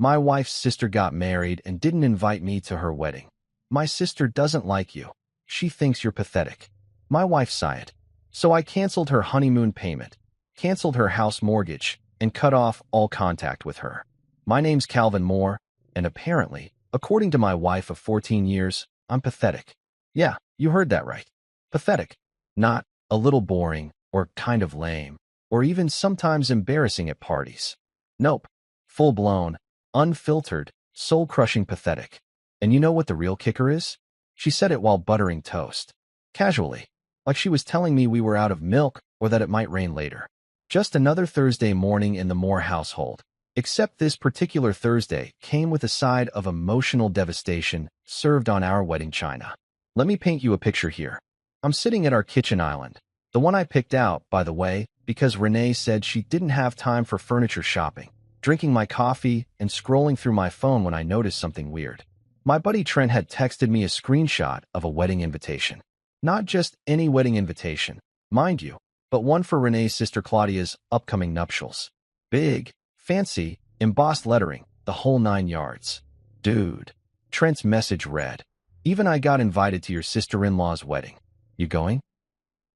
My wife's sister got married and didn't invite me to her wedding. My sister doesn't like you. She thinks you're pathetic. My wife sighed. So I canceled her honeymoon payment, canceled her house mortgage, and cut off all contact with her. My name's Calvin Moore, and apparently, according to my wife of 14 years, I'm pathetic. Yeah, you heard that right. Pathetic. Not a little boring, or kind of lame, or even sometimes embarrassing at parties. Nope. Full-blown, unfiltered, soul-crushing pathetic. And you know what the real kicker is? She said it while buttering toast. Casually, like she was telling me we were out of milk or that it might rain later. Just another Thursday morning in the Moore household. Except this particular Thursday came with a side of emotional devastation served on our wedding china. Let me paint you a picture here. I'm sitting at our kitchen island, the one I picked out, by the way, because Renee said she didn't have time for furniture shopping, drinking my coffee and scrolling through my phone when I noticed something weird. My buddy Trent had texted me a screenshot of a wedding invitation. Not just any wedding invitation, mind you, but one for Renee's sister Claudia's upcoming nuptials. Big, fancy, embossed lettering, the whole 9 yards. Dude. Trent's message read, "Even I got invited to your sister-in-law's wedding. You going?"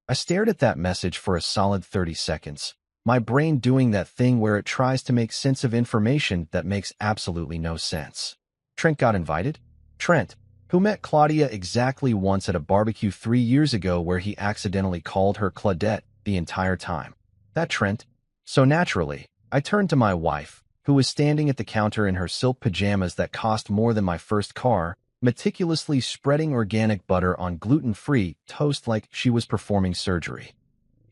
I stared at that message for a solid 30 seconds, my brain doing that thing where it tries to make sense of information that makes absolutely no sense. Trent got invited? Trent, who met Claudia exactly once at a barbecue 3 years ago where he accidentally called her Claudette the entire time. That Trent. So naturally, I turned to my wife, who was standing at the counter in her silk pajamas that cost more than my first car, meticulously spreading organic butter on gluten-free toast like she was performing surgery.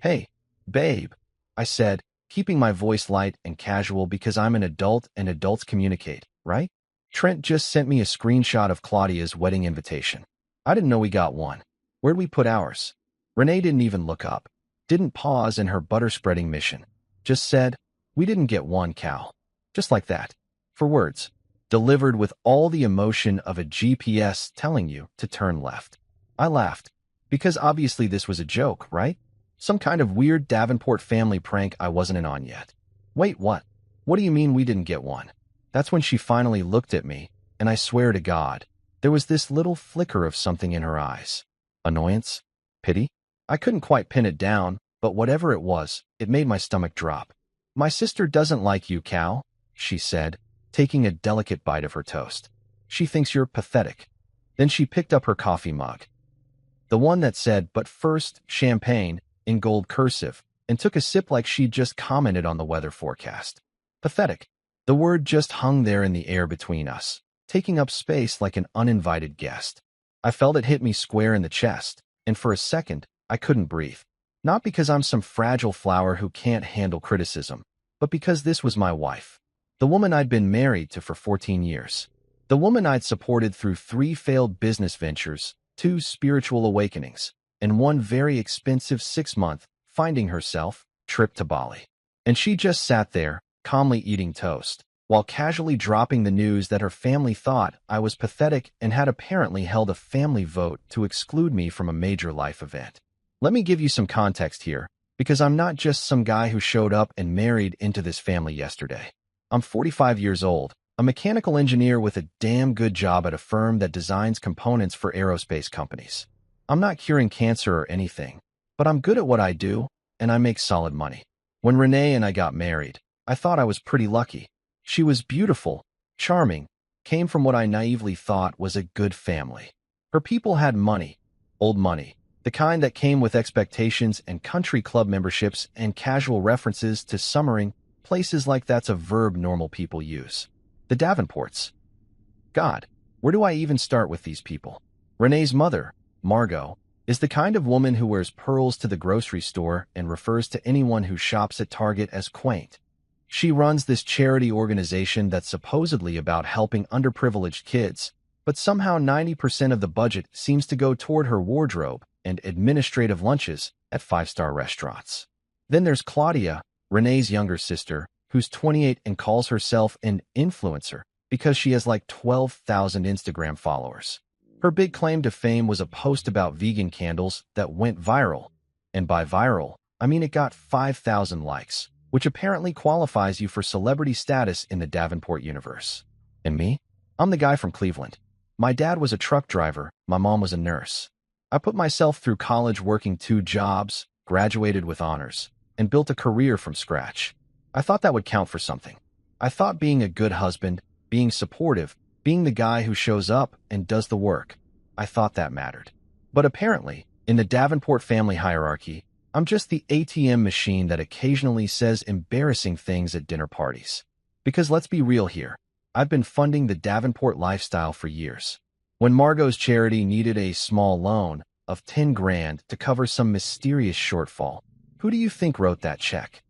"Hey, babe," I said, keeping my voice light and casual because I'm an adult and adults communicate, right? Trent just sent me a screenshot of Claudia's wedding invitation. I didn't know we got one. Where'd we put ours? Renee didn't even look up, didn't pause in her butter-spreading mission. Just said, "We didn't get one, Cal." Just like that. For words. Delivered with all the emotion of a GPS telling you to turn left. I laughed. Because obviously this was a joke, right? Some kind of weird Davenport family prank I wasn't in on yet. Wait, what? What do you mean we didn't get one? That's when she finally looked at me, and I swear to God, there was this little flicker of something in her eyes. Annoyance? Pity? I couldn't quite pin it down, but whatever it was, it made my stomach drop. "My sister doesn't like you, Cal," she said, taking a delicate bite of her toast. "She thinks you're pathetic." Then she picked up her coffee mug, the one that said, "But first, champagne," in gold cursive, and took a sip like she'd just commented on the weather forecast. Pathetic. The word just hung there in the air between us, taking up space like an uninvited guest. I felt it hit me square in the chest, and for a second, I couldn't breathe. Not because I'm some fragile flower who can't handle criticism, but because this was my wife. The woman I'd been married to for 14 years. The woman I'd supported through 3 failed business ventures, 2 spiritual awakenings, and 1 very expensive 6-month, finding herself, trip to Bali. And she just sat there, calmly eating toast, while casually dropping the news that her family thought I was pathetic and had apparently held a family vote to exclude me from a major life event. Let me give you some context here, because I'm not just some guy who showed up and married into this family yesterday. I'm 45 years old, a mechanical engineer with a damn good job at a firm that designs components for aerospace companies. I'm not curing cancer or anything, but I'm good at what I do, and I make solid money. When Renee and I got married, I thought I was pretty lucky. She was beautiful, charming, came from what I naively thought was a good family. Her people had money, old money, the kind that came with expectations and country club memberships and casual references to summering places like that's a verb normal people use. The Davenports. God, where do I even start with these people? Renee's mother, Margot, is the kind of woman who wears pearls to the grocery store and refers to anyone who shops at Target as quaint. She runs this charity organization that's supposedly about helping underprivileged kids, but somehow 90% of the budget seems to go toward her wardrobe and administrative lunches at 5-star restaurants. Then there's Claudia, Renee's younger sister, who's 28 and calls herself an influencer because she has like 12,000 Instagram followers. Her big claim to fame was a post about vegan candles that went viral. And by viral, I mean it got 5,000 likes. which apparently qualifies you for celebrity status in the Davenport universe. And me? I'm the guy from Cleveland. My dad was a truck driver, my mom was a nurse. I put myself through college working 2 jobs, graduated with honors, and built a career from scratch. I thought that would count for something. I thought being a good husband, being supportive, being the guy who shows up and does the work, I thought that mattered. But apparently, in the Davenport family hierarchy, I'm just the ATM machine that occasionally says embarrassing things at dinner parties. Because let's be real here, I've been funding the Davenport lifestyle for years. When Margot's charity needed a small loan of 10 grand to cover some mysterious shortfall, who do you think wrote that check?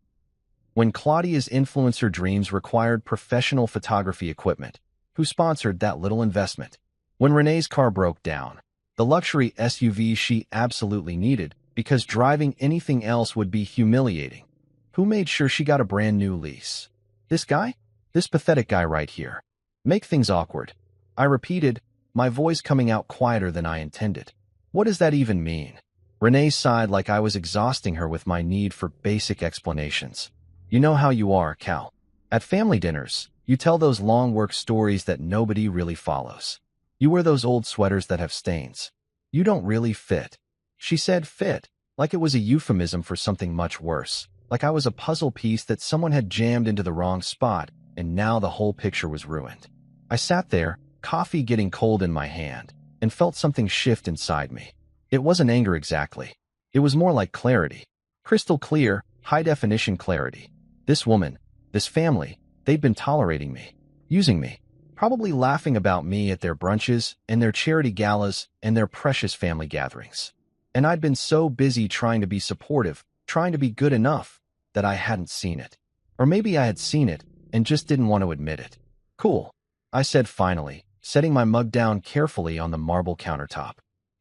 When Claudia's influencer dreams required professional photography equipment, who sponsored that little investment? When Renee's car broke down, the luxury SUV she absolutely needed because driving anything else would be humiliating, who made sure she got a brand new lease? This guy? This pathetic guy right here. Make things awkward. I repeated, my voice coming out quieter than I intended. What does that even mean? Renee sighed like I was exhausting her with my need for basic explanations. You know how you are, Cal. At family dinners, you tell those long work stories that nobody really follows. You wear those old sweaters that have stains. You don't really fit. She said fit, like it was a euphemism for something much worse, like I was a puzzle piece that someone had jammed into the wrong spot, and now the whole picture was ruined. I sat there, coffee getting cold in my hand, and felt something shift inside me. It wasn't anger exactly. It was more like clarity. Crystal clear, high-definition clarity. This woman, this family, they'd been tolerating me, using me, probably laughing about me at their brunches and their charity galas and their precious family gatherings. And I'd been so busy trying to be supportive, trying to be good enough, that I hadn't seen it. Or maybe I had seen it and just didn't want to admit it. Cool, I said finally, setting my mug down carefully on the marble countertop.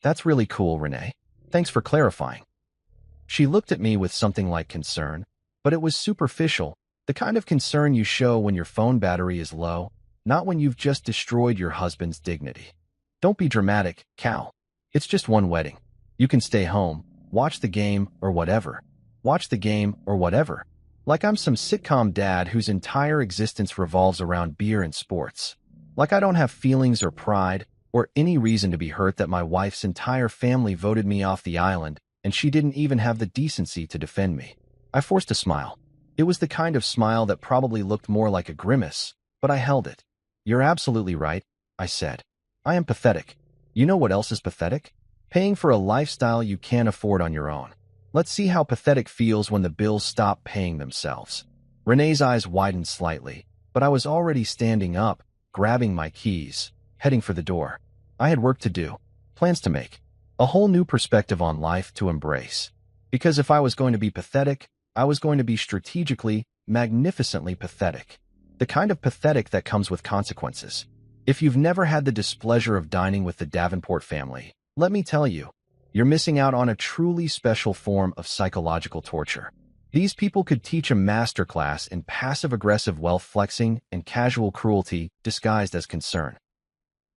That's really cool, Renee. Thanks for clarifying. She looked at me with something like concern, but it was superficial, the kind of concern you show when your phone battery is low, not when you've just destroyed your husband's dignity. Don't be dramatic, Cal. It's just one wedding. You can stay home, watch the game or whatever. Watch the game or whatever. Like I'm some sitcom dad whose entire existence revolves around beer and sports. Like I don't have feelings or pride or any reason to be hurt that my wife's entire family voted me off the island and she didn't even have the decency to defend me. I forced a smile. It was the kind of smile that probably looked more like a grimace, but I held it. You're absolutely right, I said. I am pathetic. You know what else is pathetic? Paying for a lifestyle you can't afford on your own. Let's see how pathetic feels when the bills stop paying themselves. Renee's eyes widened slightly, but I was already standing up, grabbing my keys, heading for the door. I had work to do, plans to make, a whole new perspective on life to embrace. Because if I was going to be pathetic, I was going to be strategically, magnificently pathetic. The kind of pathetic that comes with consequences. If you've never had the displeasure of dining with the Davenport family, let me tell you, you're missing out on a truly special form of psychological torture. These people could teach a masterclass in passive-aggressive wealth flexing and casual cruelty disguised as concern.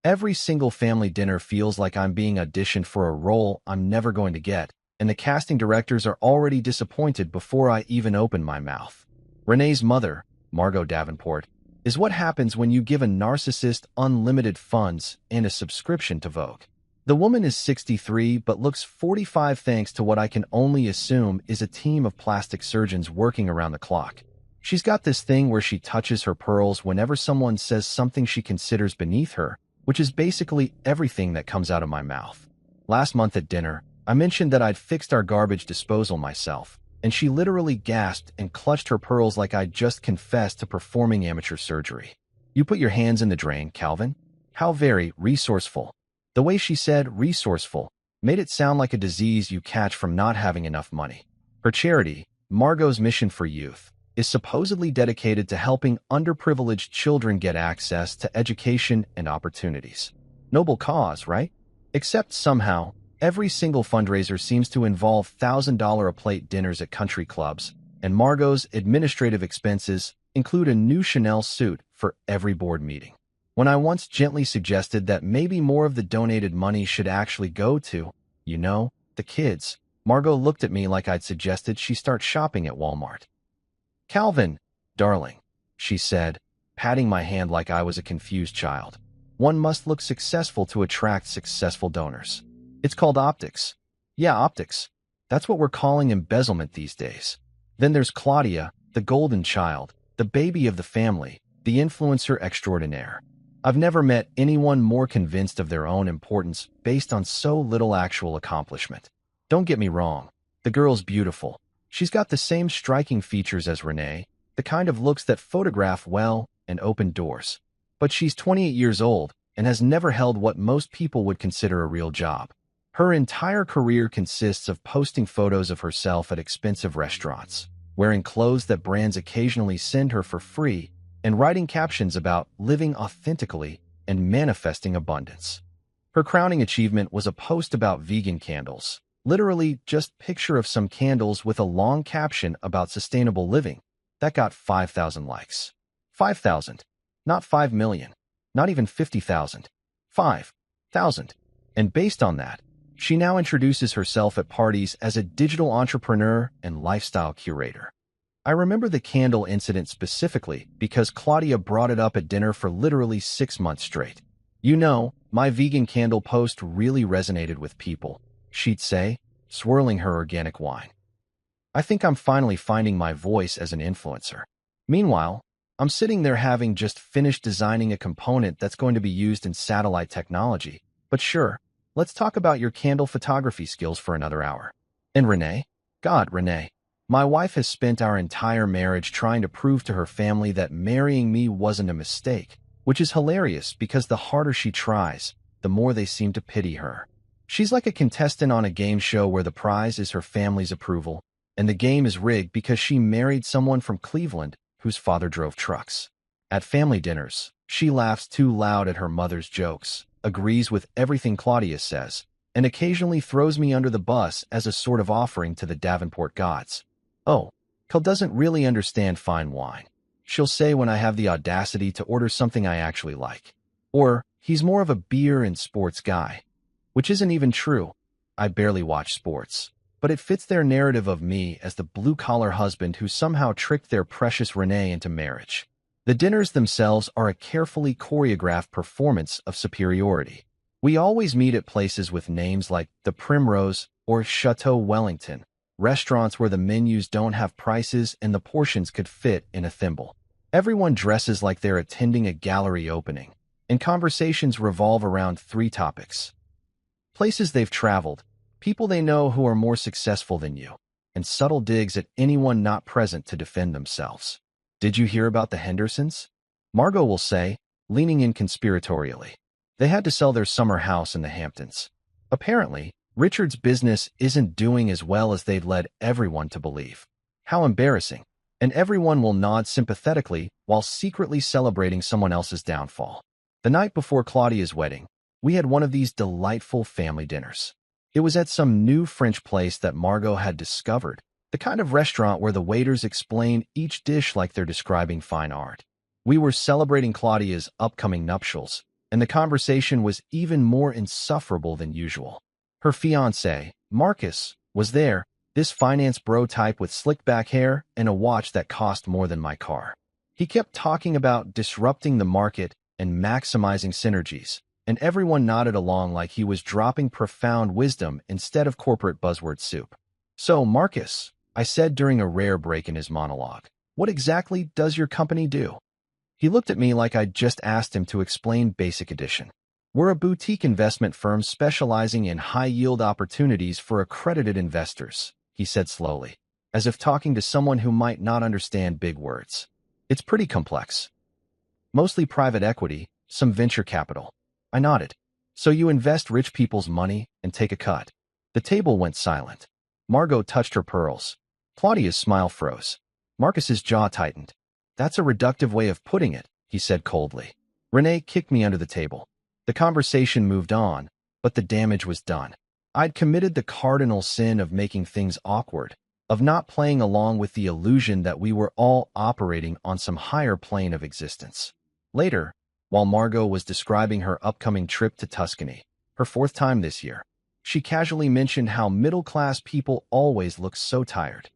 Every single family dinner feels like I'm being auditioned for a role I'm never going to get, and the casting directors are already disappointed before I even open my mouth. Renee's mother, Margot Davenport, is what happens when you give a narcissist unlimited funds and a subscription to Vogue. The woman is 63 but looks 45 thanks to what I can only assume is a team of plastic surgeons working around the clock. She's got this thing where she touches her pearls whenever someone says something she considers beneath her, which is basically everything that comes out of my mouth. Last month at dinner, I mentioned that I'd fixed our garbage disposal myself, and she literally gasped and clutched her pearls like I'd just confessed to performing amateur surgery. You put your hands in the drain, Calvin? How very resourceful. The way she said resourceful made it sound like a disease you catch from not having enough money. Her charity, Margot's Mission for Youth, is supposedly dedicated to helping underprivileged children get access to education and opportunities. Noble cause, right? Except somehow, every single fundraiser seems to involve $1,000-a-plate dinners at country clubs, and Margot's administrative expenses include a new Chanel suit for every board meeting. When I once gently suggested that maybe more of the donated money should actually go to, the kids, Margot looked at me like I'd suggested she start shopping at Walmart. Calvin, darling, she said, patting my hand like I was a confused child. One must look successful to attract successful donors. It's called optics. Yeah, optics. That's what we're calling embezzlement these days. Then there's Claudia, the golden child, the baby of the family, the influencer extraordinaire. I've never met anyone more convinced of their own importance based on so little actual accomplishment. Don't get me wrong, the girl's beautiful. She's got the same striking features as Renee, the kind of looks that photograph well and open doors. But she's 28 years old and has never held what most people would consider a real job. Her entire career consists of posting photos of herself at expensive restaurants, wearing clothes that brands occasionally send her for free, and writing captions about living authentically and manifesting abundance. Her crowning achievement was a post about vegan candles, literally just picture of some candles with a long caption about sustainable living. That got 5,000 likes. 5,000, not 5 million, not even 50,000. 5,000. And based on that, she now introduces herself at parties as a digital entrepreneur and lifestyle curator. I remember the candle incident specifically because Claudia brought it up at dinner for literally 6 months straight. You know, my vegan candle post really resonated with people, she'd say, swirling her organic wine. I think I'm finally finding my voice as an influencer. Meanwhile, I'm sitting there having just finished designing a component that's going to be used in satellite technology. But sure, let's talk about your candle photography skills for another hour. And Renee? God, Renee. My wife has spent our entire marriage trying to prove to her family that marrying me wasn't a mistake, which is hilarious because the harder she tries, the more they seem to pity her. She's like a contestant on a game show where the prize is her family's approval, and the game is rigged because she married someone from Cleveland whose father drove trucks. At family dinners, she laughs too loud at her mother's jokes, agrees with everything Claudia says, and occasionally throws me under the bus as a sort of offering to the Davenport gods. Oh, Kel doesn't really understand fine wine, she'll say when I have the audacity to order something I actually like. Or, he's more of a beer and sports guy. Which isn't even true. I barely watch sports. But it fits their narrative of me as the blue-collar husband who somehow tricked their precious Renee into marriage. The dinners themselves are a carefully choreographed performance of superiority. We always meet at places with names like the Primrose or Chateau Wellington, restaurants where the menus don't have prices and the portions could fit in a thimble. Everyone dresses like they're attending a gallery opening, and conversations revolve around 3 topics. Places they've traveled, people they know who are more successful than you, and subtle digs at anyone not present to defend themselves. Did you hear about the Hendersons? Margot will say, leaning in conspiratorially. They had to sell their summer house in the Hamptons. Apparently, Richard's business isn't doing as well as they'd led everyone to believe. How embarrassing. And everyone will nod sympathetically while secretly celebrating someone else's downfall. The night before Claudia's wedding, we had one of these delightful family dinners. It was at some new French place that Margot had discovered, the kind of restaurant where the waiters explain each dish like they're describing fine art. We were celebrating Claudia's upcoming nuptials, and the conversation was even more insufferable than usual. Her fiancé, Marcus, was there, this finance bro type with slick back hair and a watch that cost more than my car. He kept talking about disrupting the market and maximizing synergies, and everyone nodded along like he was dropping profound wisdom instead of corporate buzzword soup. So, Marcus, I said during a rare break in his monologue, what exactly does your company do? He looked at me like I'd just asked him to explain Basic Edition. We're a boutique investment firm specializing in high-yield opportunities for accredited investors, he said slowly, as if talking to someone who might not understand big words. It's pretty complex. Mostly private equity, some venture capital. I nodded. So you invest rich people's money and take a cut. The table went silent. Margot touched her pearls. Claudia's smile froze. Marcus's jaw tightened. That's a reductive way of putting it, he said coldly. Renee kicked me under the table. The conversation moved on, but the damage was done. I'd committed the cardinal sin of making things awkward, of not playing along with the illusion that we were all operating on some higher plane of existence. Later, while Margot was describing her upcoming trip to Tuscany, her 4th time this year, she casually mentioned how middle-class people always look so tired.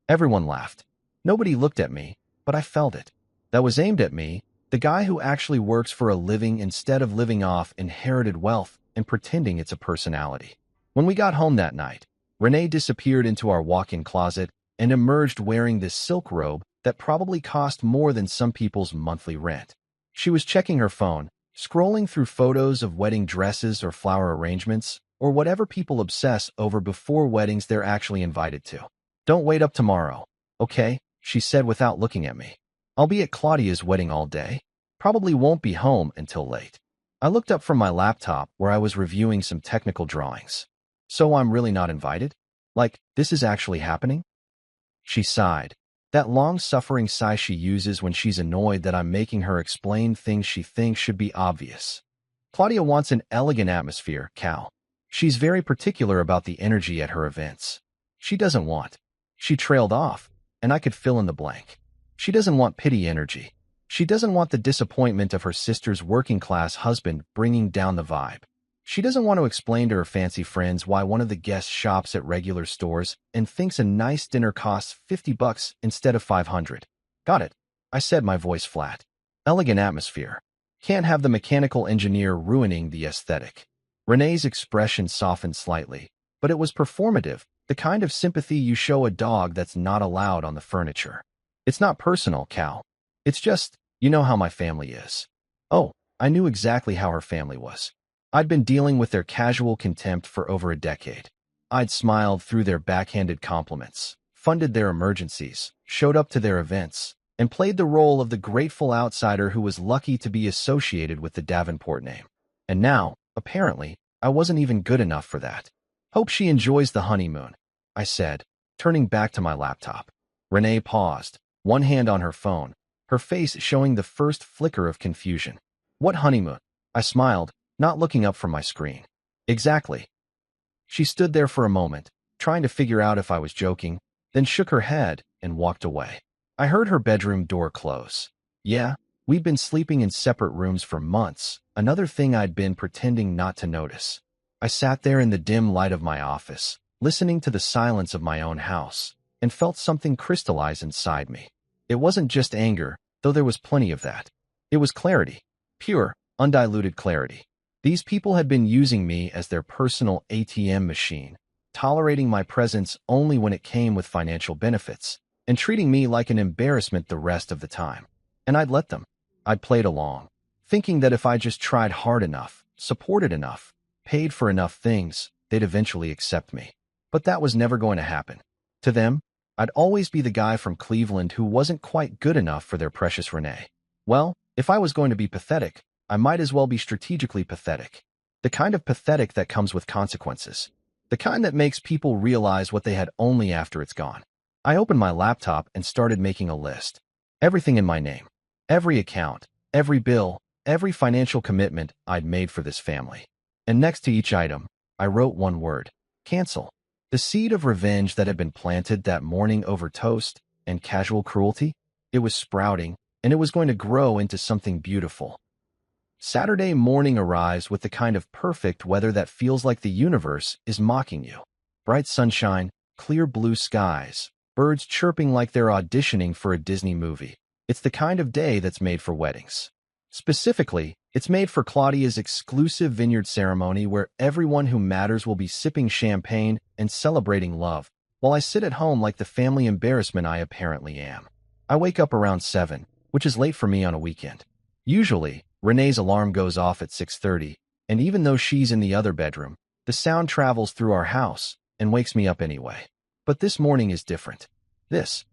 Everyone laughed. Nobody looked at me, but I felt it. That was aimed at me, the guy who actually works for a living instead of living off inherited wealth and pretending it's a personality. When we got home that night, Renee disappeared into our walk-in closet and emerged wearing this silk robe that probably cost more than some people's monthly rent. She was checking her phone, scrolling through photos of wedding dresses or flower arrangements, or whatever people obsess over before weddings they're actually invited to. "Don't wait up tomorrow, okay?" she said without looking at me. "I'll be at Claudia's wedding all day. Probably won't be home until late." I looked up from my laptop where I was reviewing some technical drawings. "So I'm really not invited? Like, this is actually happening?" She sighed. That long-suffering sigh she uses when she's annoyed that I'm making her explain things she thinks should be obvious. "Claudia wants an elegant atmosphere, Cal. She's very particular about the energy at her events. She doesn't want." She trailed off, and I could fill in the blank. "She doesn't want pity energy. She doesn't want the disappointment of her sister's working-class husband bringing down the vibe. She doesn't want to explain to her fancy friends why one of the guests shops at regular stores and thinks a nice dinner costs $50 instead of $500. "Got it," I said, my voice flat. "Elegant atmosphere. Can't have the mechanical engineer ruining the aesthetic." Renee's expression softened slightly, but it was performative, the kind of sympathy you show a dog that's not allowed on the furniture. "It's not personal, Cal. It's just, you know how my family is." Oh, I knew exactly how her family was. I'd been dealing with their casual contempt for over a decade. I'd smiled through their backhanded compliments, funded their emergencies, showed up to their events, and played the role of the grateful outsider who was lucky to be associated with the Davenport name. And now, apparently, I wasn't even good enough for that. "Hope she enjoys the honeymoon," I said, turning back to my laptop. Renee paused, one hand on her phone, her face showing the first flicker of confusion. "What honeymoon?" I smiled, not looking up from my screen. "Exactly." She stood there for a moment, trying to figure out if I was joking, then shook her head and walked away. I heard her bedroom door close. Yeah, we'd been sleeping in separate rooms for months, another thing I'd been pretending not to notice. I sat there in the dim light of my office, listening to the silence of my own house, and felt something crystallize inside me. It wasn't just anger, though there was plenty of that. It was clarity. Pure, undiluted clarity. These people had been using me as their personal ATM machine, tolerating my presence only when it came with financial benefits, and treating me like an embarrassment the rest of the time. And I'd let them. I'd played along, thinking that if I just tried hard enough, supported enough, paid for enough things, they'd eventually accept me. But that was never going to happen. To them, I'd always be the guy from Cleveland who wasn't quite good enough for their precious Renee. Well, if I was going to be pathetic, I might as well be strategically pathetic. The kind of pathetic that comes with consequences. The kind that makes people realize what they had only after it's gone. I opened my laptop and started making a list. Everything in my name. Every account, every bill, every financial commitment I'd made for this family. And next to each item, I wrote one word. Cancel. The seed of revenge that had been planted that morning over toast and casual cruelty, it was sprouting, and it was going to grow into something beautiful. Saturday morning arrives with the kind of perfect weather that feels like the universe is mocking you. Bright sunshine, clear blue skies, birds chirping like they're auditioning for a Disney movie. It's the kind of day that's made for weddings. Specifically, it's made for Claudia's exclusive vineyard ceremony where everyone who matters will be sipping champagne and celebrating love, while I sit at home like the family embarrassment I apparently am. I wake up around 7, which is late for me on a weekend. Usually, Renee's alarm goes off at 6:30, and even though she's in the other bedroom, the sound travels through our house and wakes me up anyway. But this morning is different. This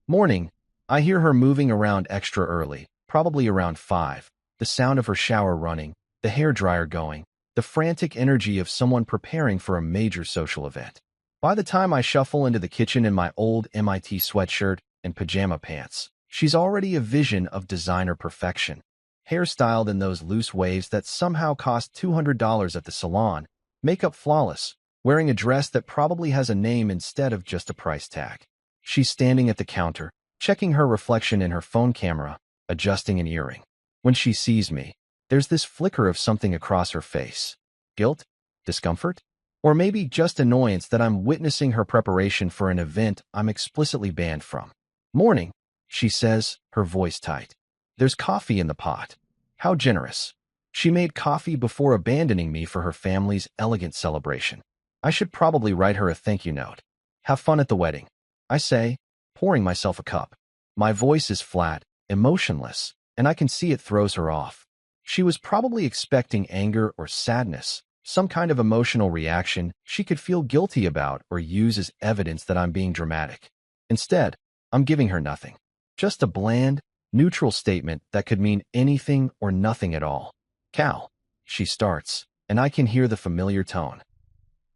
morning, I hear her moving around extra early, probably around 5, the sound of her shower running, the hairdryer going, the frantic energy of someone preparing for a major social event. By the time I shuffle into the kitchen in my old MIT sweatshirt and pajama pants, she's already a vision of designer perfection. Hairstyled in those loose waves that somehow cost $200 at the salon, makeup flawless, wearing a dress that probably has a name instead of just a price tag. She's standing at the counter, checking her reflection in her phone camera, adjusting an earring. When she sees me, there's this flicker of something across her face. Guilt? Discomfort? Or maybe just annoyance that I'm witnessing her preparation for an event I'm explicitly banned from. Morning, she says, her voice tight. There's coffee in the pot. How generous. She made coffee before abandoning me for her family's elegant celebration. I should probably write her a thank you note. Have fun at the wedding, I say, pouring myself a cup. My voice is flat, emotionless, and I can see it throws her off. She was probably expecting anger or sadness, some kind of emotional reaction she could feel guilty about or use as evidence that I'm being dramatic. Instead, I'm giving her nothing. Just a bland, neutral statement that could mean anything or nothing at all. Cal, she starts, and I can hear the familiar tone.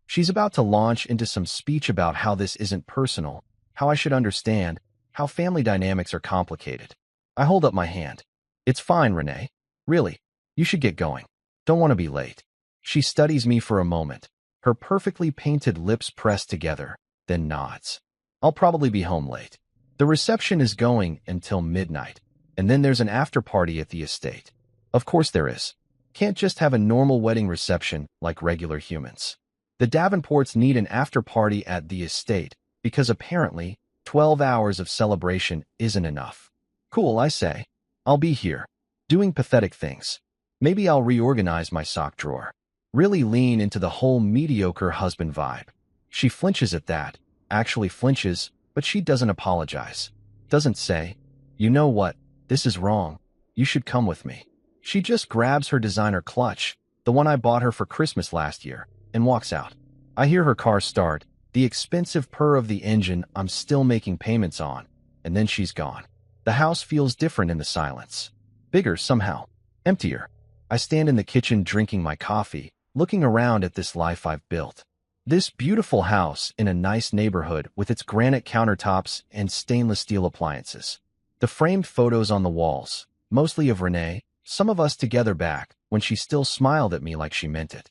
She's about to launch into some speech about how this isn't personal, how I should understand, how family dynamics are complicated. I hold up my hand. It's fine, Renee. Really, you should get going. Don't want to be late. She studies me for a moment, her perfectly painted lips pressed together, then nods. I'll probably be home late. The reception is going until midnight, and then there's an after-party at the estate. Of course there is. Can't just have a normal wedding reception like regular humans. The Davenports need an after-party at the estate because apparently 12 hours of celebration isn't enough. Cool, I say. I'll be here, doing pathetic things. Maybe I'll reorganize my sock drawer. Really lean into the whole mediocre husband vibe. She flinches at that, actually flinches, but she doesn't apologize. Doesn't say, you know what, this is wrong. You should come with me. She just grabs her designer clutch, the one I bought her for Christmas last year, and walks out. I hear her car start, the expensive purr of the engine I'm still making payments on, and then she's gone. The house feels different in the silence. Bigger somehow. Emptier. I stand in the kitchen drinking my coffee, looking around at this life I've built. This beautiful house in a nice neighborhood with its granite countertops and stainless steel appliances. The framed photos on the walls, mostly of Renee, some of us together back when she still smiled at me like she meant it.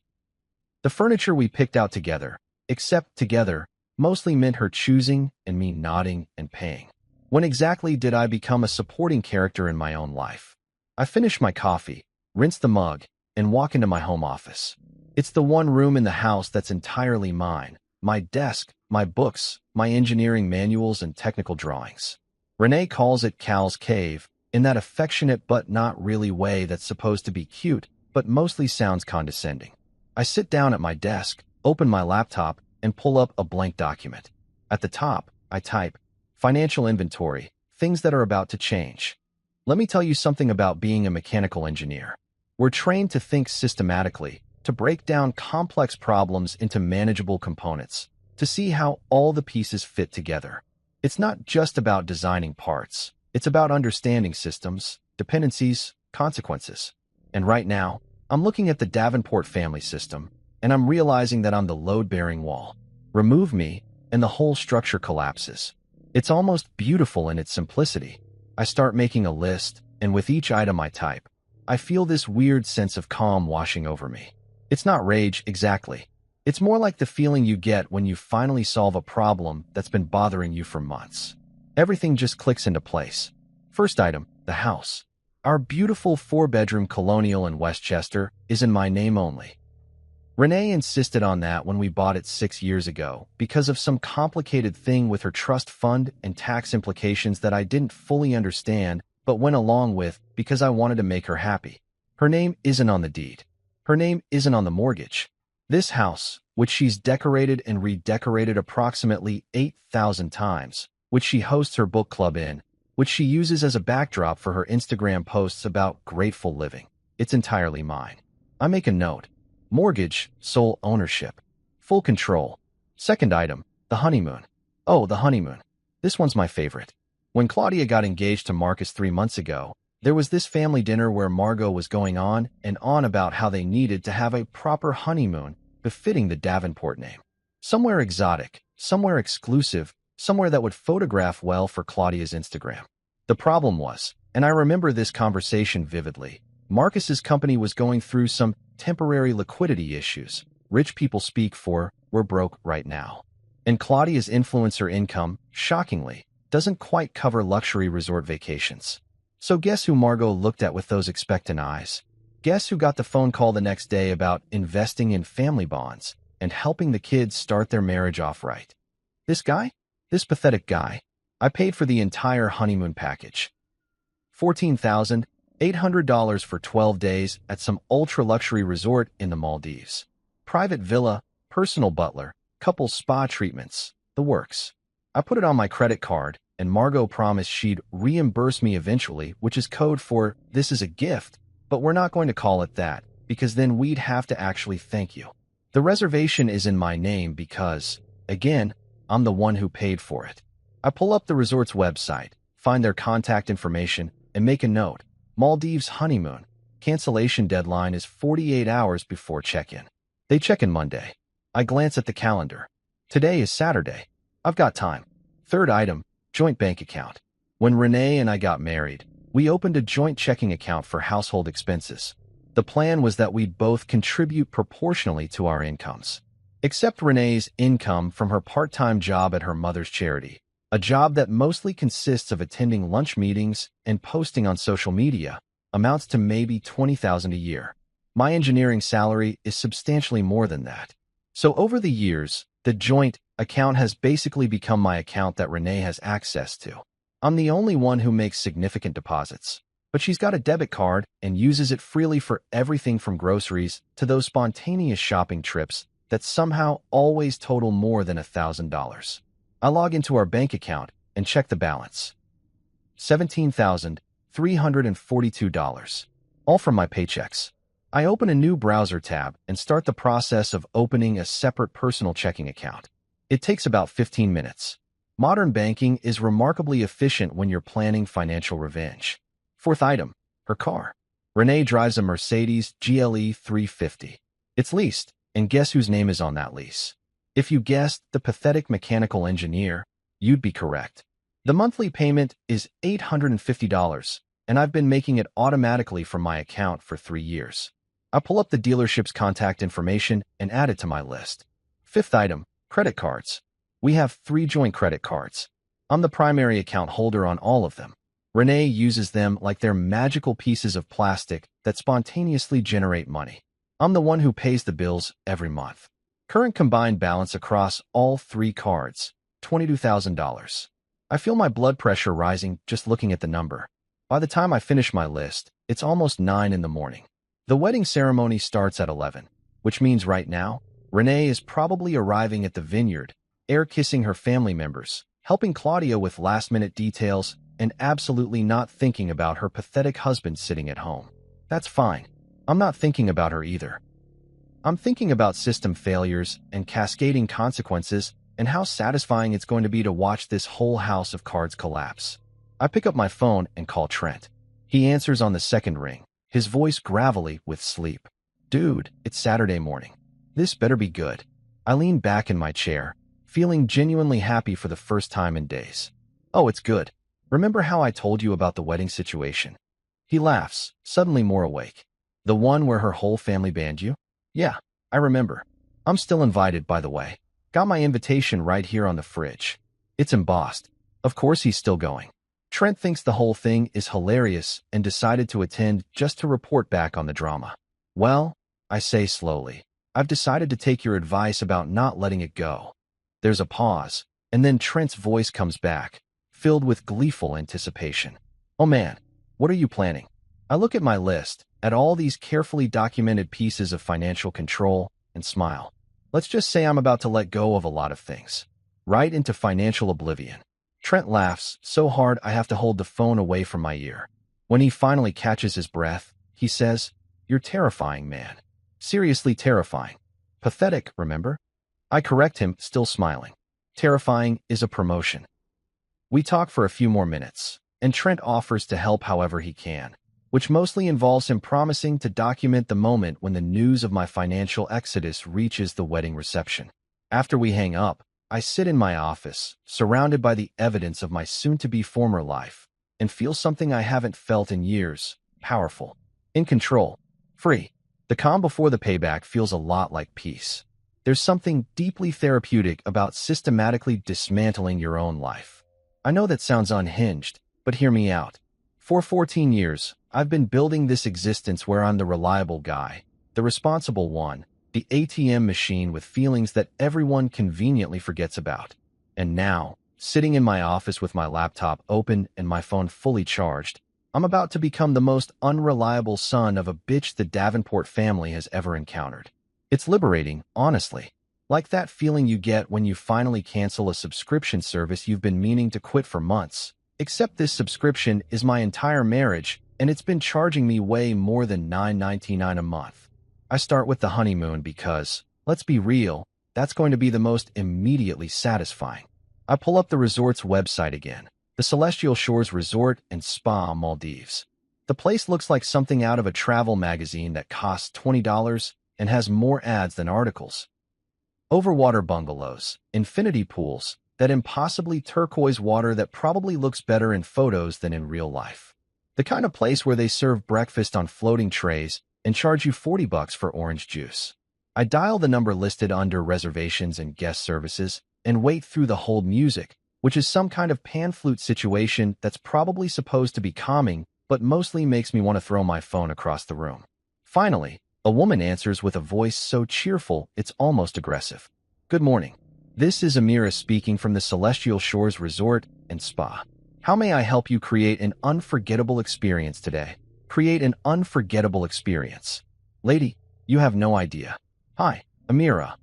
The furniture we picked out together, except together, mostly meant her choosing and me nodding and paying. When exactly did I become a supporting character in my own life? I finish my coffee, rinse the mug, and walk into my home office. It's the one room in the house that's entirely mine. My desk, my books, my engineering manuals and technical drawings. Renee calls it Cal's Cave, in that affectionate but not really way that's supposed to be cute, but mostly sounds condescending. I sit down at my desk, open my laptop, and pull up a blank document. At the top, I type, financial inventory, things that are about to change. Let me tell you something about being a mechanical engineer. We're trained to think systematically, to break down complex problems into manageable components, to see how all the pieces fit together. It's not just about designing parts. It's about understanding systems, dependencies, consequences. And right now, I'm looking at the Davenport family system, and I'm realizing that I'm the load-bearing wall. Remove me, and the whole structure collapses. It's almost beautiful in its simplicity. I start making a list, and with each item I type, I feel this weird sense of calm washing over me. It's not rage, exactly. It's more like the feeling you get when you finally solve a problem that's been bothering you for months. Everything just clicks into place. First item, the house. Our beautiful 4-bedroom colonial in Westchester is in my name only. Renee insisted on that when we bought it 6 years ago because of some complicated thing with her trust fund and tax implications that I didn't fully understand but went along with because I wanted to make her happy. Her name isn't on the deed. Her name isn't on the mortgage. This house, which she's decorated and redecorated approximately 8,000 times, which she hosts her book club in, which she uses as a backdrop for her Instagram posts about grateful living. It's entirely mine. I make a note. Mortgage, sole ownership, full control. Second item, the honeymoon. Oh, the honeymoon. This one's my favorite. When Claudia got engaged to Marcus 3 months ago, there was this family dinner where Margot was going on and on about how they needed to have a proper honeymoon befitting the Davenport name. Somewhere exotic, somewhere exclusive, somewhere that would photograph well for Claudia's Instagram. The problem was, and I remember this conversation vividly, Marcus's company was going through some temporary liquidity issues. Rich people speak for, we're broke right now. And Claudia's influencer income, shockingly, doesn't quite cover luxury resort vacations. So guess who Margot looked at with those expectant eyes? Guess who got the phone call the next day about investing in family bonds and helping the kids start their marriage off right? This guy? This pathetic guy? I paid for the entire honeymoon package. $14,800 for 12 days at some ultra-luxury resort in the Maldives. Private villa, personal butler, couple spa treatments, the works. I put it on my credit card, and Margot promised she'd reimburse me eventually, which is code for, "This is a gift, but we're not going to call it that, because then we'd have to actually thank you." The reservation is in my name because, again, I'm the one who paid for it. I pull up the resort's website, find their contact information, and make a note. Maldives honeymoon. Cancellation deadline is 48 hours before check-in. They check in Monday. I glance at the calendar. Today is Saturday. I've got time. Third item, joint bank account. When Renee and I got married, we opened a joint checking account for household expenses. The plan was that we'd both contribute proportionally to our incomes. Except Renee's income from her part-time job at her mother's charity, a job that mostly consists of attending lunch meetings and posting on social media, amounts to maybe $20,000 a year. My engineering salary is substantially more than that. So over the years, the joint account has basically become my account that Renee has access to. I'm the only one who makes significant deposits, but she's got a debit card and uses it freely for everything from groceries to those spontaneous shopping trips that somehow always total more than $1,000. I log into our bank account and check the balance. $17,342, all from my paychecks. I open a new browser tab and start the process of opening a separate personal checking account. It takes about 15 minutes. Modern banking is remarkably efficient when you're planning financial revenge. Fourth item, her car. Renee drives a Mercedes GLE 350. It's leased, and guess whose name is on that lease? If you guessed the pathetic mechanical engineer, you'd be correct. The monthly payment is $850, and I've been making it automatically from my account for 3 years. I pull up the dealership's contact information and add it to my list. Fifth item, credit cards. We have 3 joint credit cards. I'm the primary account holder on all of them. Renee uses them like they're magical pieces of plastic that spontaneously generate money. I'm the one who pays the bills every month. Current combined balance across all 3 cards, $22,000. I feel my blood pressure rising just looking at the number. By the time I finish my list, it's almost 9 in the morning. The wedding ceremony starts at 11, which means right now, Renee is probably arriving at the vineyard, air-kissing her family members, helping Claudia with last-minute details, and absolutely not thinking about her pathetic husband sitting at home. That's fine. I'm not thinking about her either. I'm thinking about system failures and cascading consequences and how satisfying it's going to be to watch this whole house of cards collapse. I pick up my phone and call Trent. He answers on the second ring, his voice gravelly with sleep. "Dude, it's Saturday morning. This better be good." I lean back in my chair, feeling genuinely happy for the first time in days. "Oh, it's good. Remember how I told you about the wedding situation?" He laughs, suddenly more awake. "The one where her whole family banned you?" "Yeah, I remember. I'm still invited, by the way. Got my invitation right here on the fridge. It's embossed. Of course he's still going." Trent thinks the whole thing is hilarious and decided to attend just to report back on the drama. "Well," I say slowly, "I've decided to take your advice about not letting it go." There's a pause, and then Trent's voice comes back, filled with gleeful anticipation. "Oh man, what are you planning?" I look at my list, at all these carefully documented pieces of financial control, and smile. Let's just say I'm about to let go of a lot of things. Right into financial oblivion. Trent laughs so hard I have to hold the phone away from my ear. When he finally catches his breath, he says, "You're terrifying, man. Seriously terrifying. Pathetic, remember?" I correct him, still smiling. Terrifying is a promotion. We talk for a few more minutes, and Trent offers to help however he can, which mostly involves him promising to document the moment when the news of my financial exodus reaches the wedding reception. After we hang up, I sit in my office, surrounded by the evidence of my soon-to-be former life, and feel something I haven't felt in years, powerful, in control, free. The calm before the payback feels a lot like peace. There's something deeply therapeutic about systematically dismantling your own life. I know that sounds unhinged, but hear me out. For 14 years, I've been building this existence where I'm the reliable guy, the responsible one, the ATM machine with feelings that everyone conveniently forgets about. And now, sitting in my office with my laptop open and my phone fully charged. I'm about to become the most unreliable son of a bitch the Davenport family has ever encountered. It's liberating, honestly. Like that feeling you get when you finally cancel a subscription service you've been meaning to quit for months. Except this subscription is my entire marriage, and it's been charging me way more than $9.99 a month. I start with the honeymoon because, let's be real, that's going to be the most immediately satisfying. I pull up the resort's website again, the Celestial Shores Resort and Spa, Maldives. The place looks like something out of a travel magazine that costs $20 and has more ads than articles. Overwater bungalows, infinity pools, that impossibly turquoise water that probably looks better in photos than in real life. The kind of place where they serve breakfast on floating trays and charge you $40 for orange juice. I dial the number listed under reservations and guest services and wait through the hold music, which is some kind of pan flute situation that's probably supposed to be calming, but mostly makes me want to throw my phone across the room. Finally, a woman answers with a voice so cheerful it's almost aggressive. Good morning. This is Amira speaking from the Celestial Shores Resort and Spa. How may I help you create an unforgettable experience today? Create an unforgettable experience. Lady, you have no idea. Hi, Amira.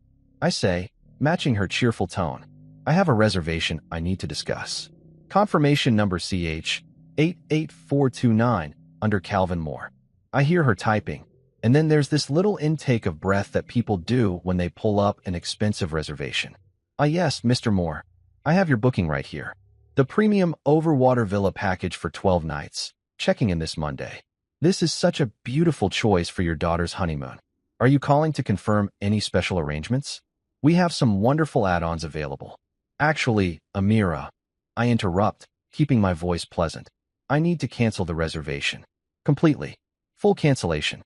I say, matching her cheerful tone. I have a reservation I need to discuss. Confirmation number CH 88429 under Calvin Moore. I hear her typing, and then there's this little intake of breath that people do when they pull up an expensive reservation. Yes, Mr. Moore. I have your booking right here. The premium overwater villa package for 12 nights, checking in this Monday. This is such a beautiful choice for your daughter's honeymoon. Are you calling to confirm any special arrangements? We have some wonderful add-ons available. Actually, Amira, I interrupt, keeping my voice pleasant. I need to cancel the reservation. Completely. Full cancellation.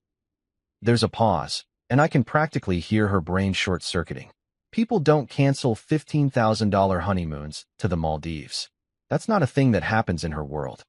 There's a pause, and I can practically hear her brain short-circuiting. People don't cancel $15,000 honeymoons to the Maldives. That's not a thing that happens in her world.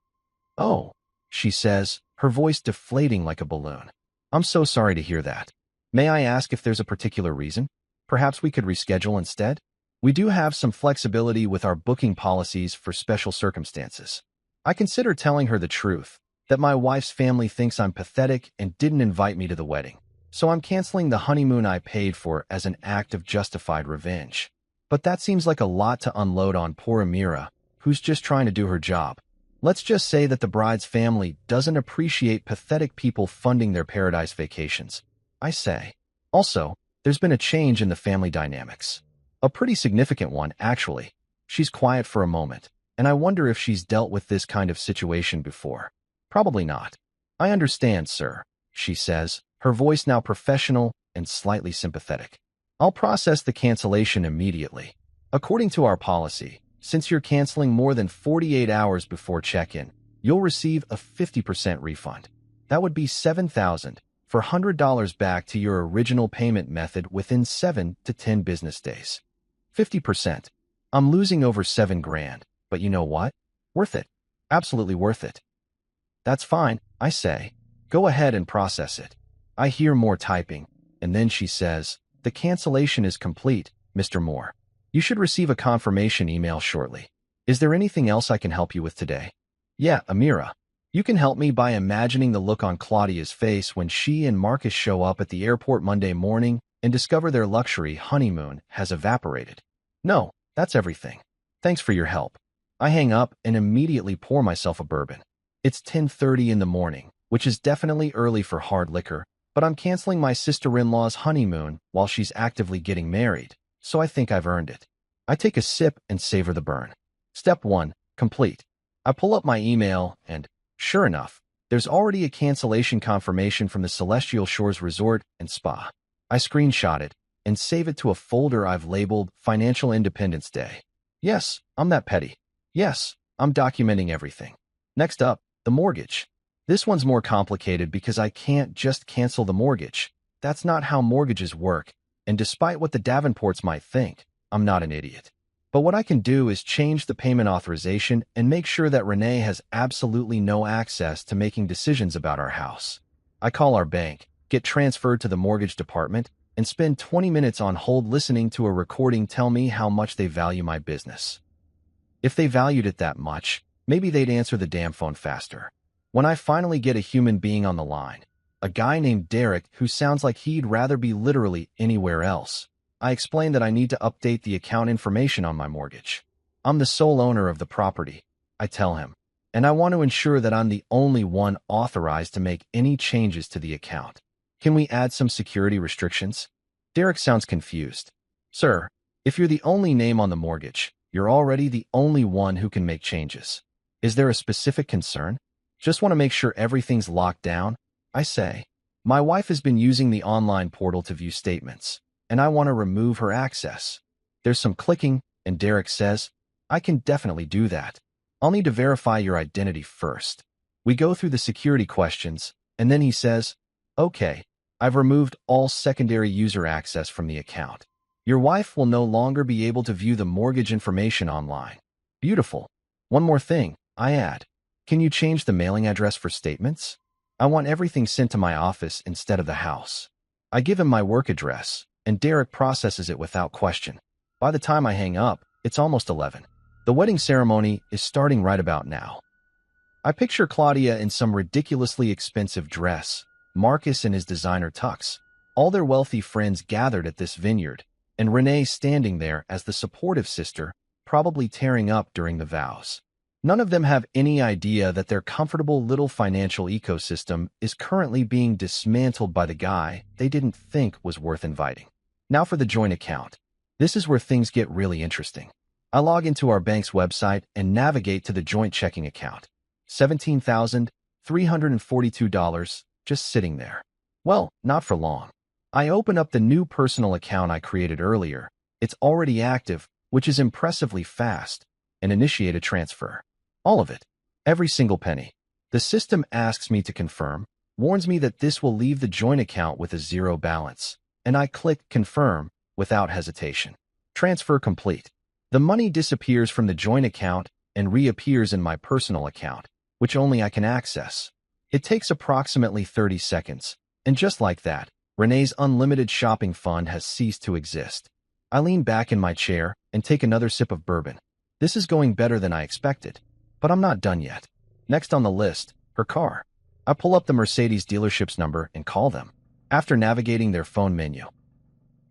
Oh, she says, her voice deflating like a balloon. I'm so sorry to hear that. May I ask if there's a particular reason? Perhaps we could reschedule instead? We do have some flexibility with our booking policies for special circumstances. I consider telling her the truth, that my wife's family thinks I'm pathetic and didn't invite me to the wedding. So I'm canceling the honeymoon I paid for as an act of justified revenge. But that seems like a lot to unload on poor Amira, who's just trying to do her job. Let's just say that the bride's family doesn't appreciate pathetic people funding their paradise vacations, I say. Also, there's been a change in the family dynamics. A pretty significant one, actually. She's quiet for a moment, and I wonder if she's dealt with this kind of situation before. Probably not. I understand, sir, she says, her voice now professional and slightly sympathetic. I'll process the cancellation immediately. According to our policy, since you're canceling more than 48 hours before check-in, you'll receive a 50% refund. That would be $7,400 back to your original payment method within 7 to 10 business days. 50%. I'm losing over $7,000, but you know what? Worth it. Absolutely worth it. That's fine, I say. Go ahead and process it. I hear more typing, and then she says, the cancellation is complete, Mr. Moore. You should receive a confirmation email shortly. Is there anything else I can help you with today? Yeah, Amira. You can help me by imagining the look on Claudia's face when she and Marcus show up at the airport Monday morning and discover their luxury honeymoon has evaporated. No, that's everything. Thanks for your help. I hang up and immediately pour myself a bourbon. It's 10:30 in the morning, which is definitely early for hard liquor, but I'm canceling my sister-in-law's honeymoon while she's actively getting married, so I think I've earned it. I take a sip and savor the burn. Step 1, complete. I pull up my email and, sure enough, there's already a cancellation confirmation from the Celestial Shores Resort and Spa. I screenshot it and save it to a folder I've labeled Financial Independence Day. Yes, I'm that petty. Yes, I'm documenting everything. Next up, the mortgage. This one's more complicated because I can't just cancel the mortgage. That's not how mortgages work, and despite what the Davenports might think, I'm not an idiot. But what I can do is change the payment authorization and make sure that Renee has absolutely no access to making decisions about our house. I call our bank, get transferred to the mortgage department, and spend 20 minutes on hold listening to a recording tell me how much they value my business. If they valued it that much, maybe they'd answer the damn phone faster. When I finally get a human being on the line, a guy named Derek who sounds like he'd rather be literally anywhere else, I explain that I need to update the account information on my mortgage. I'm the sole owner of the property, I tell him, and I want to ensure that I'm the only one authorized to make any changes to the account. Can we add some security restrictions? Derek sounds confused. Sir, if you're the only name on the mortgage, you're already the only one who can make changes. Is there a specific concern? Just want to make sure everything's locked down, I say. My wife has been using the online portal to view statements, and I want to remove her access. There's some clicking, and Derek says, I can definitely do that. I'll need to verify your identity first. We go through the security questions, and then he says, okay, I've removed all secondary user access from the account. Your wife will no longer be able to view the mortgage information online. Beautiful. One more thing, I add. Can you change the mailing address for statements? I want everything sent to my office instead of the house. I give him my work address, and Derek processes it without question. By the time I hang up, it's almost 11. The wedding ceremony is starting right about now. I picture Claudia in some ridiculously expensive dress, Marcus in his designer tux, all their wealthy friends gathered at this vineyard, and Renee standing there as the supportive sister, probably tearing up during the vows. None of them have any idea that their comfortable little financial ecosystem is currently being dismantled by the guy they didn't think was worth inviting. Now for the joint account. This is where things get really interesting. I log into our bank's website and navigate to the joint checking account. $17,342 just sitting there. Well, not for long. I open up the new personal account I created earlier. It's already active, which is impressively fast, and initiate a transfer. All of it. Every single penny. The system asks me to confirm, warns me that this will leave the joint account with a zero balance, and I click confirm without hesitation. Transfer complete. The money disappears from the joint account and reappears in my personal account, which only I can access. It takes approximately 30 seconds, and just like that, Renee's unlimited shopping fund has ceased to exist. I lean back in my chair and take another sip of bourbon. This is going better than I expected, but I'm not done yet. Next on the list, her car. I pull up the Mercedes dealership's number and call them. After navigating their phone menu,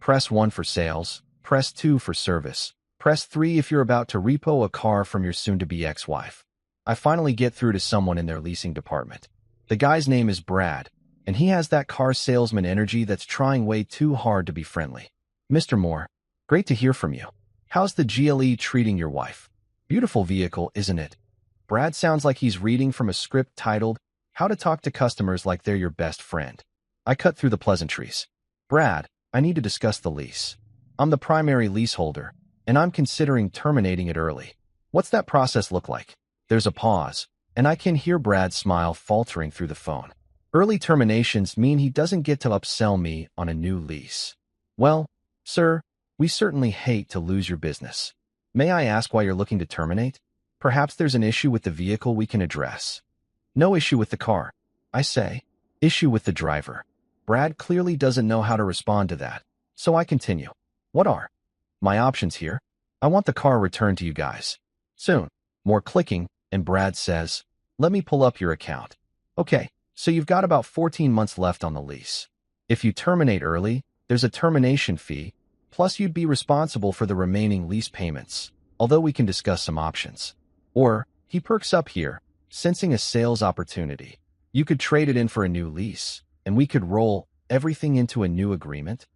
press 1 for sales, press 2 for service, press 3 if you're about to repo a car from your soon-to-be ex-wife. I finally get through to someone in their leasing department. The guy's name is Brad, and he has that car salesman energy that's trying way too hard to be friendly. Mr. Moore, great to hear from you. How's the GLE treating your wife? Beautiful vehicle, isn't it? Brad sounds like he's reading from a script titled, How to Talk to Customers Like They're Your Best Friend. I cut through the pleasantries. Brad, I need to discuss the lease. I'm the primary leaseholder, and I'm considering terminating it early. What's that process look like? There's a pause, and I can hear Brad's smile faltering through the phone. Early terminations mean he doesn't get to upsell me on a new lease. Well, sir, we certainly hate to lose your business. May I ask why you're looking to terminate? Perhaps there's an issue with the vehicle we can address. No issue with the car, I say. Issue with the driver. Brad clearly doesn't know how to respond to that, so I continue. What are my options here? I want the car returned to you guys. Soon. More clicking, and Brad says, let me pull up your account. Okay, so you've got about 14 months left on the lease. If you terminate early, there's a termination fee, plus you'd be responsible for the remaining lease payments, although we can discuss some options. Or, he perks up here, sensing a sales opportunity. You could trade it in for a new lease, and we could roll everything into a new agreement.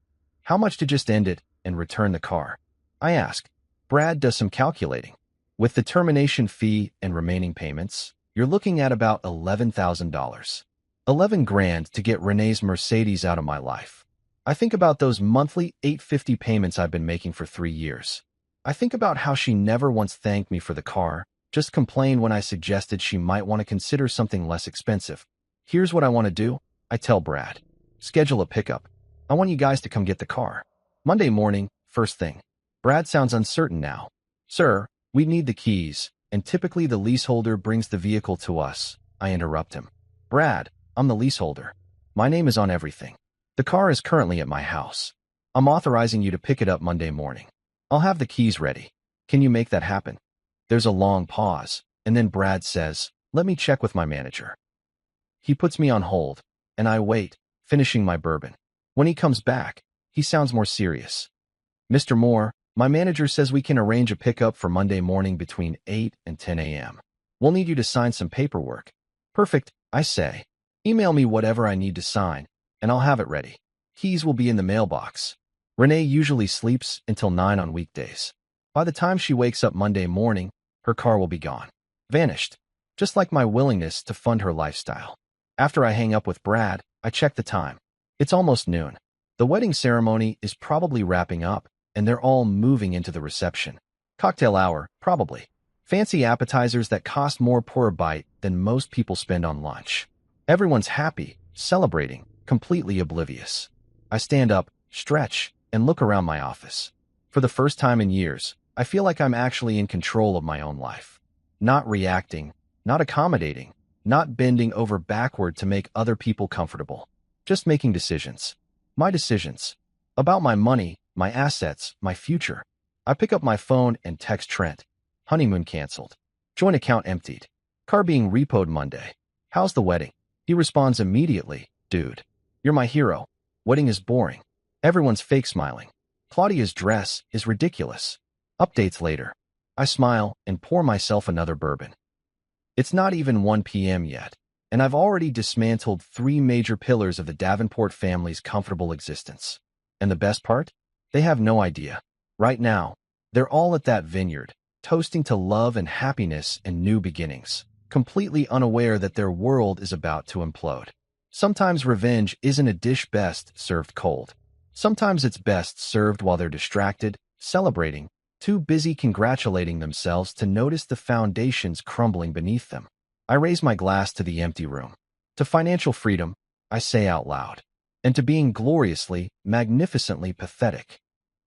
How much to just end it and return the car? I ask. Brad does some calculating. With the termination fee and remaining payments, you're looking at about $11,000. 11 grand to get Renee's Mercedes out of my life. I think about those monthly $850 payments I've been making for 3 years. I think about how she never once thanked me for the car, just complained when I suggested she might want to consider something less expensive. Here's what I want to do, I tell Brad. Schedule a pickup. I want you guys to come get the car. Monday morning, first thing. Brad sounds uncertain now. Sir, we need the keys, and typically the leaseholder brings the vehicle to us. I interrupt him. Brad, I'm the leaseholder. My name is on everything. The car is currently at my house. I'm authorizing you to pick it up Monday morning. I'll have the keys ready. Can you make that happen? There's a long pause, and then Brad says, "Let me check with my manager." He puts me on hold, and I wait, finishing my bourbon. When he comes back, he sounds more serious. "Mr. Moore, my manager says we can arrange a pickup for Monday morning between 8 and 10 a.m. We'll need you to sign some paperwork." "Perfect," I say. "Email me whatever I need to sign, and I'll have it ready. Keys will be in the mailbox." Renee usually sleeps until 9 on weekdays. By the time she wakes up Monday morning, her car will be gone. Vanished. Just like my willingness to fund her lifestyle. After I hang up with Brad, I check the time. It's almost noon. The wedding ceremony is probably wrapping up, and they're all moving into the reception. Cocktail hour, probably. Fancy appetizers that cost more per bite than most people spend on lunch. Everyone's happy, celebrating, completely oblivious. I stand up, stretch, and look around my office. For the first time in years, I feel like I'm actually in control of my own life. Not reacting, not accommodating, not bending over backward to make other people comfortable. Just making decisions. My decisions. About my money, my assets, my future. I pick up my phone and text Trent. Honeymoon canceled. Joint account emptied. Car being repoed Monday. How's the wedding? He responds immediately. "Dude, you're my hero. Wedding is boring. Everyone's fake smiling. Claudia's dress is ridiculous." Updates later. I smile and pour myself another bourbon. It's not even 1 p.m. yet, and I've already dismantled 3 major pillars of the Davenport family's comfortable existence. And the best part? They have no idea. Right now, they're all at that vineyard, toasting to love and happiness and new beginnings, completely unaware that their world is about to implode. Sometimes revenge isn't a dish best served cold. Sometimes it's best served while they're distracted, celebrating, too busy congratulating themselves to notice the foundations crumbling beneath them. I raise my glass to the empty room. To financial freedom, I say out loud. And to being gloriously, magnificently pathetic.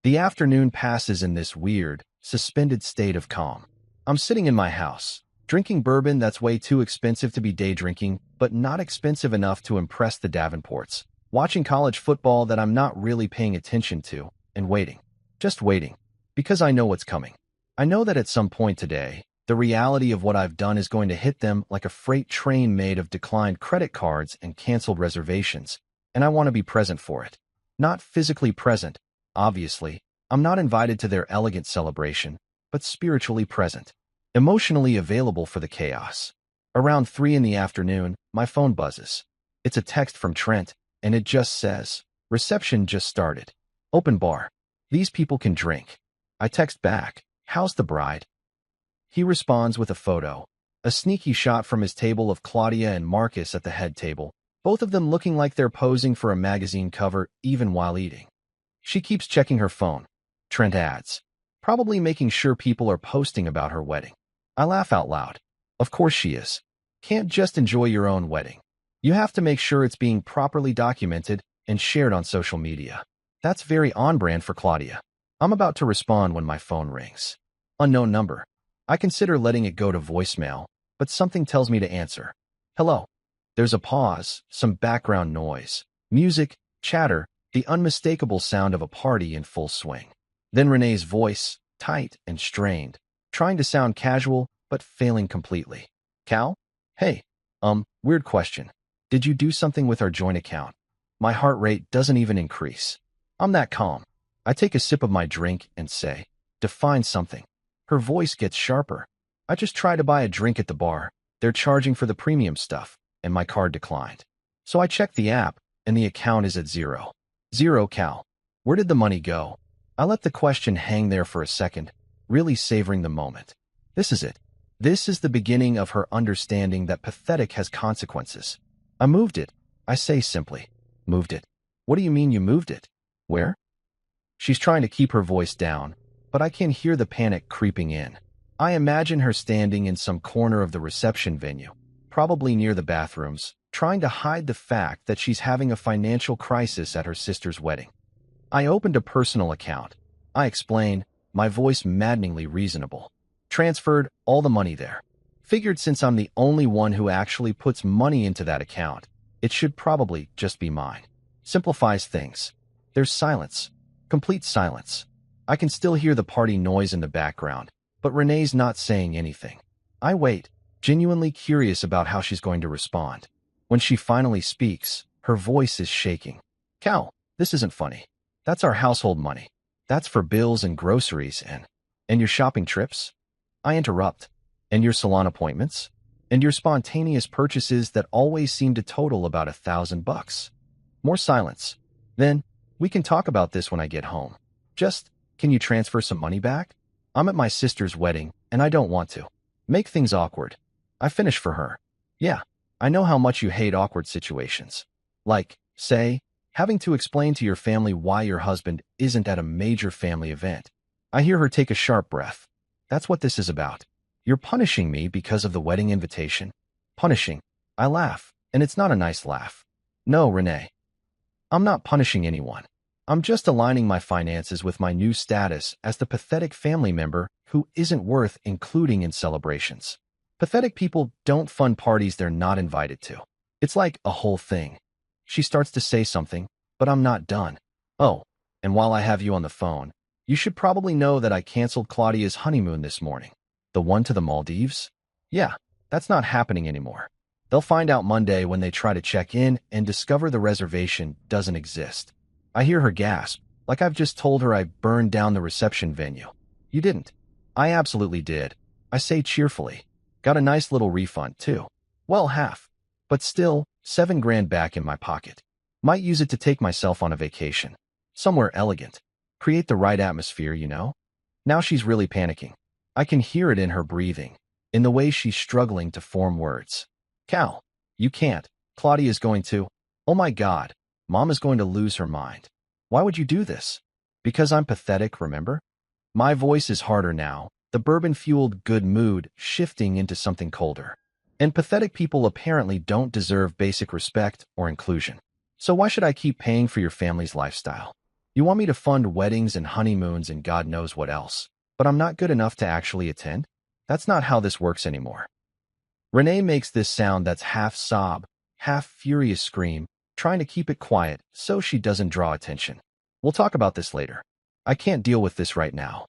The afternoon passes in this weird, suspended state of calm. I'm sitting in my house, drinking bourbon that's way too expensive to be day drinking, but not expensive enough to impress the Davenports, watching college football that I'm not really paying attention to, and waiting. Just waiting. Because I know what's coming. I know that at some point today, the reality of what I've done is going to hit them like a freight train made of declined credit cards and canceled reservations, and I want to be present for it. Not physically present, obviously. I'm not invited to their elegant celebration, but spiritually present. Emotionally available for the chaos. Around 3 in the afternoon, my phone buzzes. It's a text from Trent, and it just says, "Reception just started. Open bar. These people can drink." I text back, "How's the bride?" He responds with a photo, a sneaky shot from his table of Claudia and Marcus at the head table, both of them looking like they're posing for a magazine cover even while eating. She keeps checking her phone. Trent adds, "Probably making sure people are posting about her wedding." I laugh out loud. Of course she is. Can't just enjoy your own wedding. You have to make sure it's being properly documented and shared on social media. That's very on-brand for Claudia. I'm about to respond when my phone rings. Unknown number. I consider letting it go to voicemail, but something tells me to answer. "Hello." There's a pause, some background noise, music, chatter, the unmistakable sound of a party in full swing. Then Renee's voice, tight and strained, trying to sound casual, but failing completely. "Cal? Hey, weird question. Did you do something with our joint account?" My heart rate doesn't even increase. I'm that calm. I take a sip of my drink and say, "Define something." Her voice gets sharper. "I just tried to buy a drink at the bar. They're charging for the premium stuff, and my card declined. So I checked the app, and the account is at 0. 0, Cal. Where did the money go?" I let the question hang there for a second, really savoring the moment. This is it. This is the beginning of her understanding that pathetic has consequences. "I moved it," I say simply. "Moved it? What do you mean you moved it? Where?" She's trying to keep her voice down, but I can hear the panic creeping in. I imagine her standing in some corner of the reception venue, probably near the bathrooms, trying to hide the fact that she's having a financial crisis at her sister's wedding. "I opened a personal account," I explain, my voice maddeningly reasonable. "Transferred all the money there. Figured since I'm the only one who actually puts money into that account, it should probably just be mine." Simplifies things. There's silence. Complete silence. I can still hear the party noise in the background, But Renee's not saying anything. I wait, genuinely curious about how she's going to respond. When she finally speaks, her voice is shaking. Cal, this isn't funny. That's our household money. That's for bills and groceries and your shopping trips? I interrupt. And your salon appointments? And your spontaneous purchases that always seem to total about $1,000. More silence. Then, we can talk about this when I get home. Just, can you transfer some money back? I'm at my sister's wedding, and I don't want to make things awkward. I finish for her. Yeah, I know how much you hate awkward situations. Like, say, having to explain to your family why your husband isn't at a major family event. I hear her take a sharp breath. That's what this is about. You're punishing me because of the wedding invitation? Punishing. I laugh, and it's not a nice laugh. No, Renee. I'm not punishing anyone. I'm just aligning my finances with my new status as the pathetic family member who isn't worth including in celebrations. Pathetic people don't fund parties they're not invited to. It's like a whole thing. She starts to say something, but I'm not done. Oh, and while I have you on the phone, you should probably know that I canceled Claudia's honeymoon this morning. The one to the Maldives? Yeah, that's not happening anymore. They'll find out Monday when they try to check in and discover the reservation doesn't exist. I hear her gasp, like I've just told her I burned down the reception venue. You didn't. I absolutely did. I say cheerfully. Got a nice little refund, too. Well, half. But still, $7,000 back in my pocket. Might use it to take myself on a vacation. Somewhere elegant. Create the right atmosphere, you know? Now she's really panicking. I can hear it in her breathing, in the way she's struggling to form words. Cal, you can't. Claudia's going to. Oh my God, Mom is going to lose her mind. Why would you do this? Because I'm pathetic, remember? My voice is harder now, the bourbon-fueled good mood shifting into something colder. And pathetic people apparently don't deserve basic respect or inclusion. So why should I keep paying for your family's lifestyle? You want me to fund weddings and honeymoons and God knows what else, but I'm not good enough to actually attend? That's not how this works anymore. Renee makes this sound that's half sob, half furious scream, trying to keep it quiet so she doesn't draw attention. We'll talk about this later. I can't deal with this right now.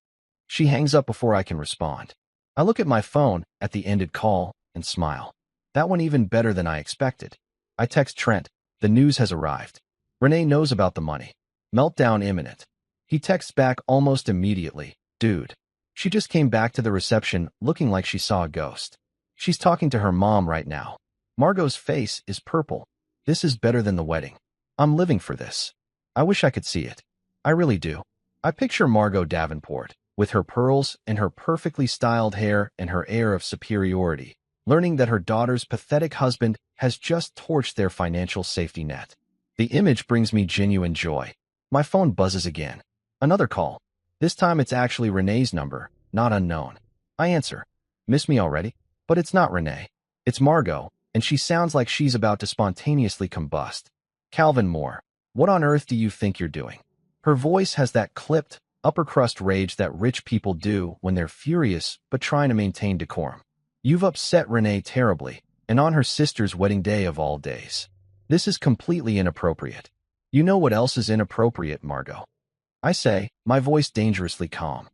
She hangs up before I can respond. I look at my phone at the ended call and smile. That went even better than I expected. I text Trent. The news has arrived. Renee knows about the money. Meltdown imminent. He texts back almost immediately. Dude. She just came back to the reception looking like she saw a ghost. She's talking to her mom right now. Margot's face is purple. This is better than the wedding. I'm living for this. I wish I could see it. I really do. I picture Margot Davenport, with her pearls and her perfectly styled hair and her air of superiority, learning that her daughter's pathetic husband has just torched their financial safety net. The image brings me genuine joy. My phone buzzes again. Another call. This time it's actually Renee's number, not unknown. I answer. Miss me already? But it's not Renee. It's Margot, and she sounds like she's about to spontaneously combust. Calvin Moore, what on earth do you think you're doing? Her voice has that clipped, upper-crust rage that rich people do when they're furious but trying to maintain decorum. You've upset Renee terribly, and on her sister's wedding day of all days. This is completely inappropriate. You know what else is inappropriate, Margot? I say, my voice dangerously calm.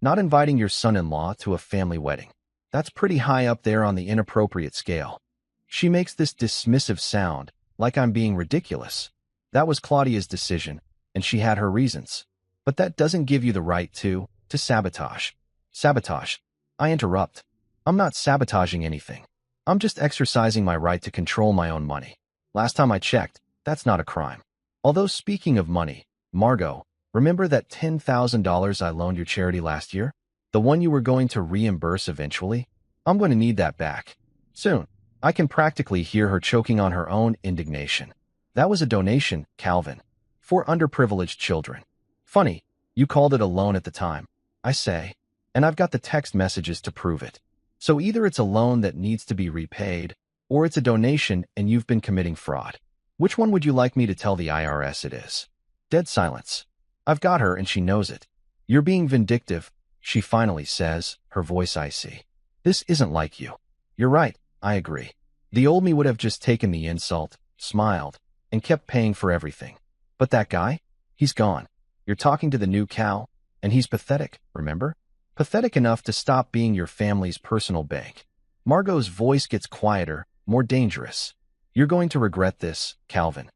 Not inviting your son-in-law to a family wedding. That's pretty high up there on the inappropriate scale. She makes this dismissive sound, like I'm being ridiculous. That was Claudia's decision, and she had her reasons. But that doesn't give you the right to sabotage. Sabotage. I interrupt. I'm not sabotaging anything. I'm just exercising my right to control my own money. Last time I checked, that's not a crime. Although speaking of money, Margot, remember that $10,000 I loaned your charity last year? The one you were going to reimburse eventually? I'm going to need that back. Soon. I can practically hear her choking on her own indignation. That was a donation, Calvin. For underprivileged children. Funny, you called it a loan at the time. I say. And I've got the text messages to prove it. So either it's a loan that needs to be repaid, or it's a donation and you've been committing fraud. Which one would you like me to tell the IRS it is? Dead silence. I've got her and she knows it. You're being vindictive, she finally says, her voice icy. This isn't like you. You're right, I agree. The old me would have just taken the insult, smiled, and kept paying for everything. But that guy? He's gone. You're talking to the new Cal, and he's pathetic, remember? Pathetic enough to stop being your family's personal bank. Margot's voice gets quieter, more dangerous. You're going to regret this, Calvin.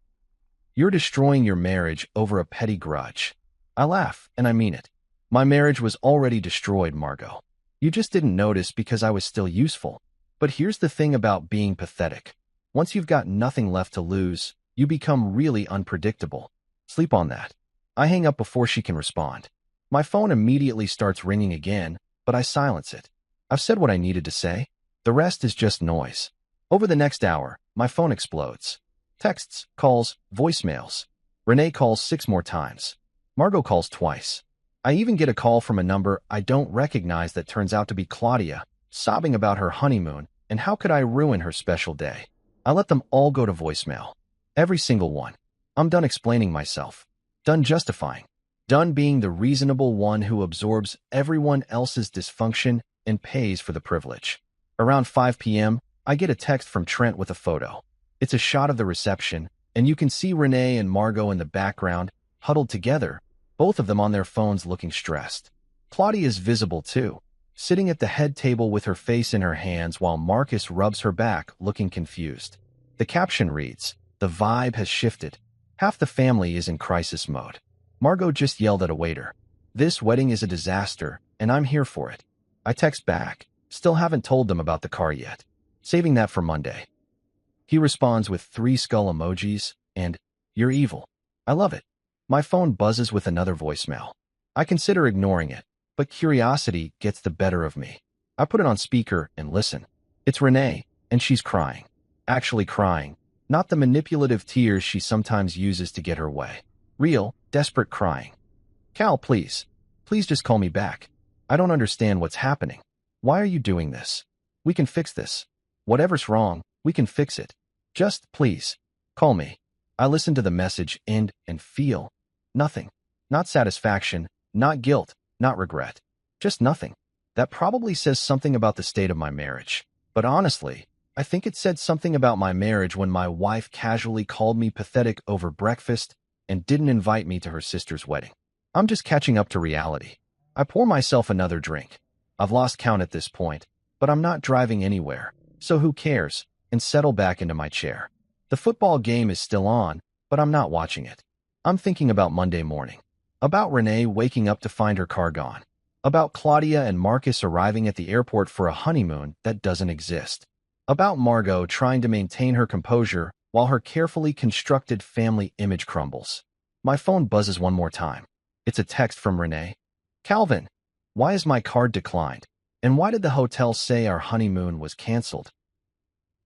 You're destroying your marriage over a petty grudge. I laugh, and I mean it. My marriage was already destroyed, Margot. You just didn't notice because I was still useful. But here's the thing about being pathetic. Once you've got nothing left to lose, you become really unpredictable. Sleep on that. I hang up before she can respond. My phone immediately starts ringing again, but I silence it. I've said what I needed to say. The rest is just noise. Over the next hour, my phone explodes. Texts, calls, voicemails. Renee calls 6 more times. Margot calls twice. I even get a call from a number I don't recognize that turns out to be Claudia, sobbing about her honeymoon, and how could I ruin her special day. I let them all go to voicemail. Every single one. I'm done explaining myself. Done justifying. Done being the reasonable one who absorbs everyone else's dysfunction and pays for the privilege. Around 5 p.m., I get a text from Trent with a photo. It's a shot of the reception, and you can see Renee and Margot in the background, huddled together, both of them on their phones looking stressed. Claudia is visible too, sitting at the head table with her face in her hands while Marcus rubs her back, looking confused. The caption reads, "The vibe has shifted. Half the family is in crisis mode." Margot just yelled at a waiter. "This wedding is a disaster, and I'm here for it." I text back, "Still haven't told them about the car yet. Saving that for Monday." He responds with 3 skull emojis and, "You're evil." I love it. My phone buzzes with another voicemail. I consider ignoring it, but curiosity gets the better of me. I put it on speaker and listen. It's Renee, and she's crying. Actually crying, not the manipulative tears she sometimes uses to get her way. Real, desperate crying. "Cal, please. Please just call me back. I don't understand what's happening. Why are you doing this? We can fix this. Whatever's wrong, we can fix it. Just, please, call me." I listen to the message and feel nothing. Not satisfaction, not guilt, not regret. Just nothing. That probably says something about the state of my marriage. But honestly, I think it said something about my marriage when my wife casually called me pathetic over breakfast and didn't invite me to her sister's wedding. I'm just catching up to reality. I pour myself another drink. I've lost count at this point, but I'm not driving anywhere, so who cares, and settle back into my chair. The football game is still on, but I'm not watching it. I'm thinking about Monday morning. About Renee waking up to find her car gone. About Claudia and Marcus arriving at the airport for a honeymoon that doesn't exist. About Margot trying to maintain her composure while her carefully constructed family image crumbles. My phone buzzes one more time. It's a text from Renee. "Calvin, why is my card declined? And why did the hotel say our honeymoon was canceled?"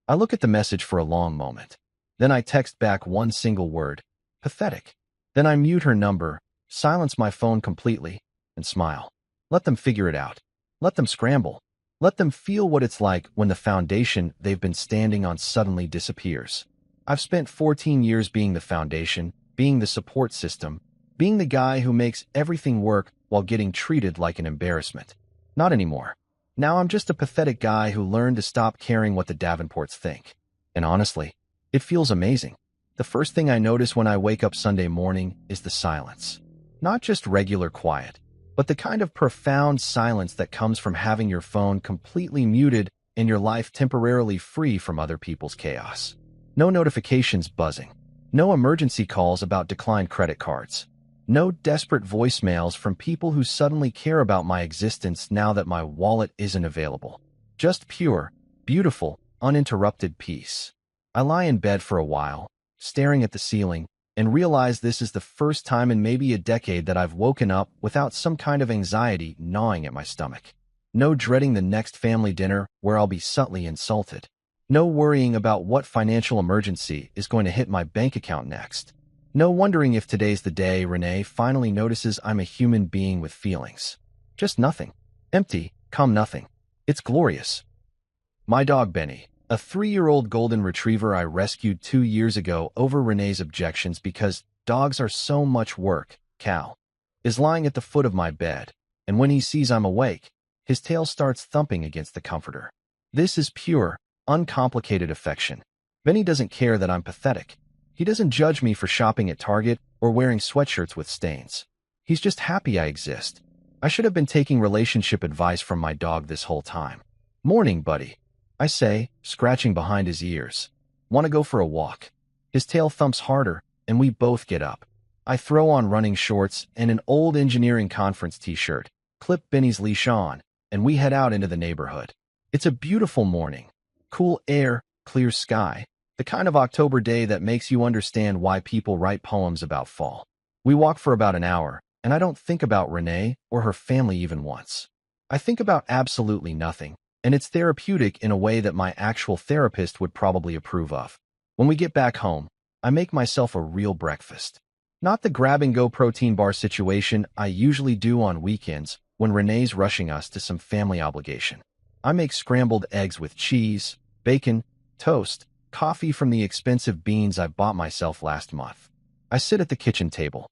I look at the message for a long moment. Then I text back one single word, "Pathetic." Then I mute her number, silence my phone completely, and smile. Let them figure it out. Let them scramble. Let them feel what it's like when the foundation they've been standing on suddenly disappears. I've spent 14 years being the foundation, being the support system, being the guy who makes everything work while getting treated like an embarrassment. Not anymore. Now I'm just a pathetic guy who learned to stop caring what the Davenports think. And honestly, it feels amazing. The first thing I notice when I wake up Sunday morning is the silence. Not just regular quiet, but the kind of profound silence that comes from having your phone completely muted and your life temporarily free from other people's chaos. No notifications buzzing. No emergency calls about declined credit cards. No desperate voicemails from people who suddenly care about my existence now that my wallet isn't available. Just pure, beautiful, uninterrupted peace. I lie in bed for a while, staring at the ceiling, and realize this is the first time in maybe a decade that I've woken up without some kind of anxiety gnawing at my stomach. No dreading the next family dinner where I'll be subtly insulted. No worrying about what financial emergency is going to hit my bank account next. No wondering if today's the day Renee finally notices I'm a human being with feelings. Just nothing. Empty, calm nothing. It's glorious. My dog Benny, a 3-year-old golden retriever I rescued 2 years ago over Renee's objections because dogs are so much work, Cal, is lying at the foot of my bed, and when he sees I'm awake, his tail starts thumping against the comforter. This is pure, uncomplicated affection. Benny doesn't care that I'm pathetic. He doesn't judge me for shopping at Target or wearing sweatshirts with stains. He's just happy I exist. I should have been taking relationship advice from my dog this whole time. Morning, buddy, I say, scratching behind his ears. Want to go for a walk? His tail thumps harder, and we both get up. I throw on running shorts and an old engineering conference t-shirt, clip Benny's leash on, and we head out into the neighborhood. It's a beautiful morning. Cool air, clear sky, the kind of October day that makes you understand why people write poems about fall. We walk for about an hour, and I don't think about Renee or her family even once. I think about absolutely nothing, and it's therapeutic in a way that my actual therapist would probably approve of. When we get back home, I make myself a real breakfast. Not the grab-and-go protein bar situation I usually do on weekends when Renee's rushing us to some family obligation. I make scrambled eggs with cheese, bacon, toast, coffee from the expensive beans I bought myself last month. I sit at the kitchen table.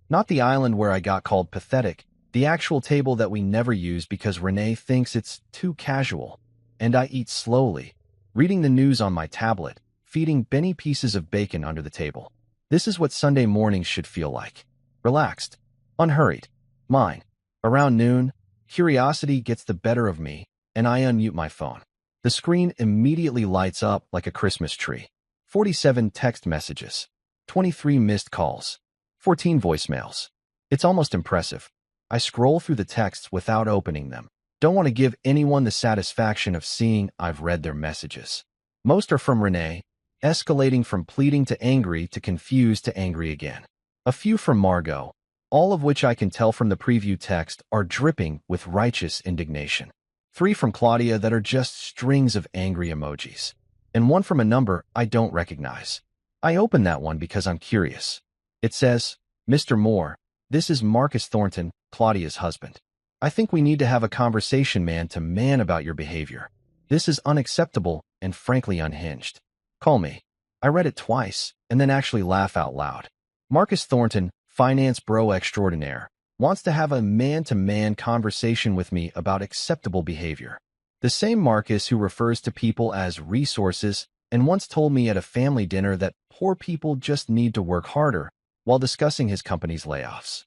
Not the island where I got called pathetic, the actual table that we never use because Renee thinks it's too casual. And I eat slowly, reading the news on my tablet, feeding Benny pieces of bacon under the table. This is what Sunday mornings should feel like. Relaxed, unhurried. Mine. Around noon, curiosity gets the better of me, and I unmute my phone. The screen immediately lights up like a Christmas tree. 47 text messages, 23 missed calls, 14 voicemails. It's almost impressive. I scroll through the texts without opening them. Don't want to give anyone the satisfaction of seeing I've read their messages. Most are from Renee, escalating from pleading to angry to confused to angry again. A few from Margot, all of which I can tell from the preview text are dripping with righteous indignation. 3 from Claudia that are just strings of angry emojis. And 1 from a number I don't recognize. I open that one because I'm curious. It says, Mr. Moore, this is Marcus Thornton, Claudia's husband. I think we need to have a conversation man to man about your behavior. This is unacceptable and frankly unhinged. Call me. I read it twice and then actually laugh out loud. Marcus Thornton, finance bro extraordinaire, wants to have a man-to-man conversation with me about acceptable behavior. The same Marcus who refers to people as resources and once told me at a family dinner that poor people just need to work harder while discussing his company's layoffs.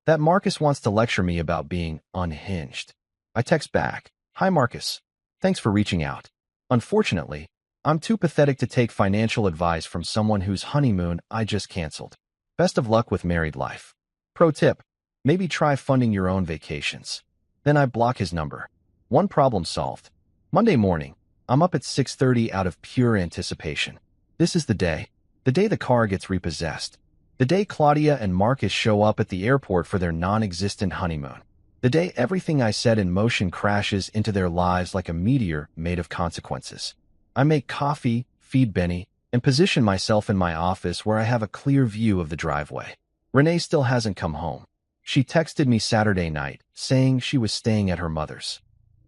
That Marcus wants to lecture me about being unhinged. I text back, Hi Marcus, thanks for reaching out. Unfortunately, I'm too pathetic to take financial advice from someone whose honeymoon I just canceled. Best of luck with married life. Pro tip, maybe try funding your own vacations. Then I block his number. One problem solved. Monday morning, I'm up at 6:30 out of pure anticipation. This is the day the car gets repossessed. The day Claudia and Marcus show up at the airport for their non-existent honeymoon. The day everything I set in motion crashes into their lives like a meteor made of consequences. I make coffee, feed Benny, and position myself in my office where I have a clear view of the driveway. Renee still hasn't come home. She texted me Saturday night, saying she was staying at her mother's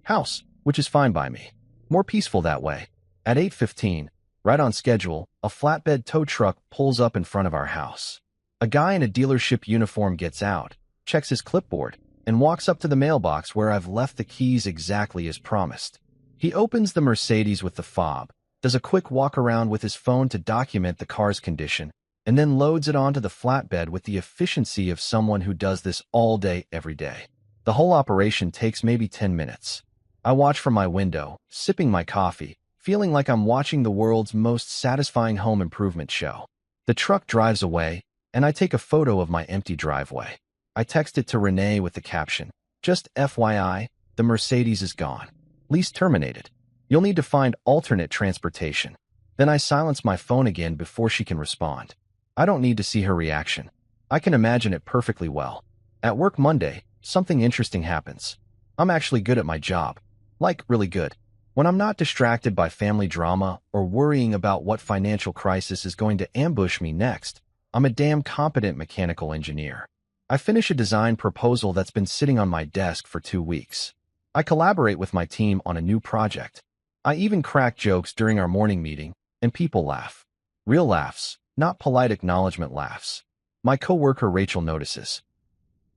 house, which is fine by me. More peaceful that way. At 8:15, right on schedule, a flatbed tow truck pulls up in front of our house. A guy in a dealership uniform gets out, checks his clipboard, and walks up to the mailbox where I've left the keys exactly as promised. He opens the Mercedes with the fob, does a quick walk around with his phone to document the car's condition, and then loads it onto the flatbed with the efficiency of someone who does this all day, every day. The whole operation takes maybe 10 minutes. I watch from my window, sipping my coffee, feeling like I'm watching the world's most satisfying home improvement show. The truck drives away, and I take a photo of my empty driveway. I text it to Renee with the caption, just FYI, the Mercedes is gone. Lease terminated. You'll need to find alternate transportation. Then I silence my phone again before she can respond. I don't need to see her reaction. I can imagine it perfectly well. At work Monday, something interesting happens. I'm actually good at my job. Like, really good. When I'm not distracted by family drama or worrying about what financial crisis is going to ambush me next, I'm a damn competent mechanical engineer. I finish a design proposal that's been sitting on my desk for 2 weeks. I collaborate with my team on a new project. I even crack jokes during our morning meeting, and people laugh. Real laughs, not polite acknowledgement laughs. My coworker Rachel notices.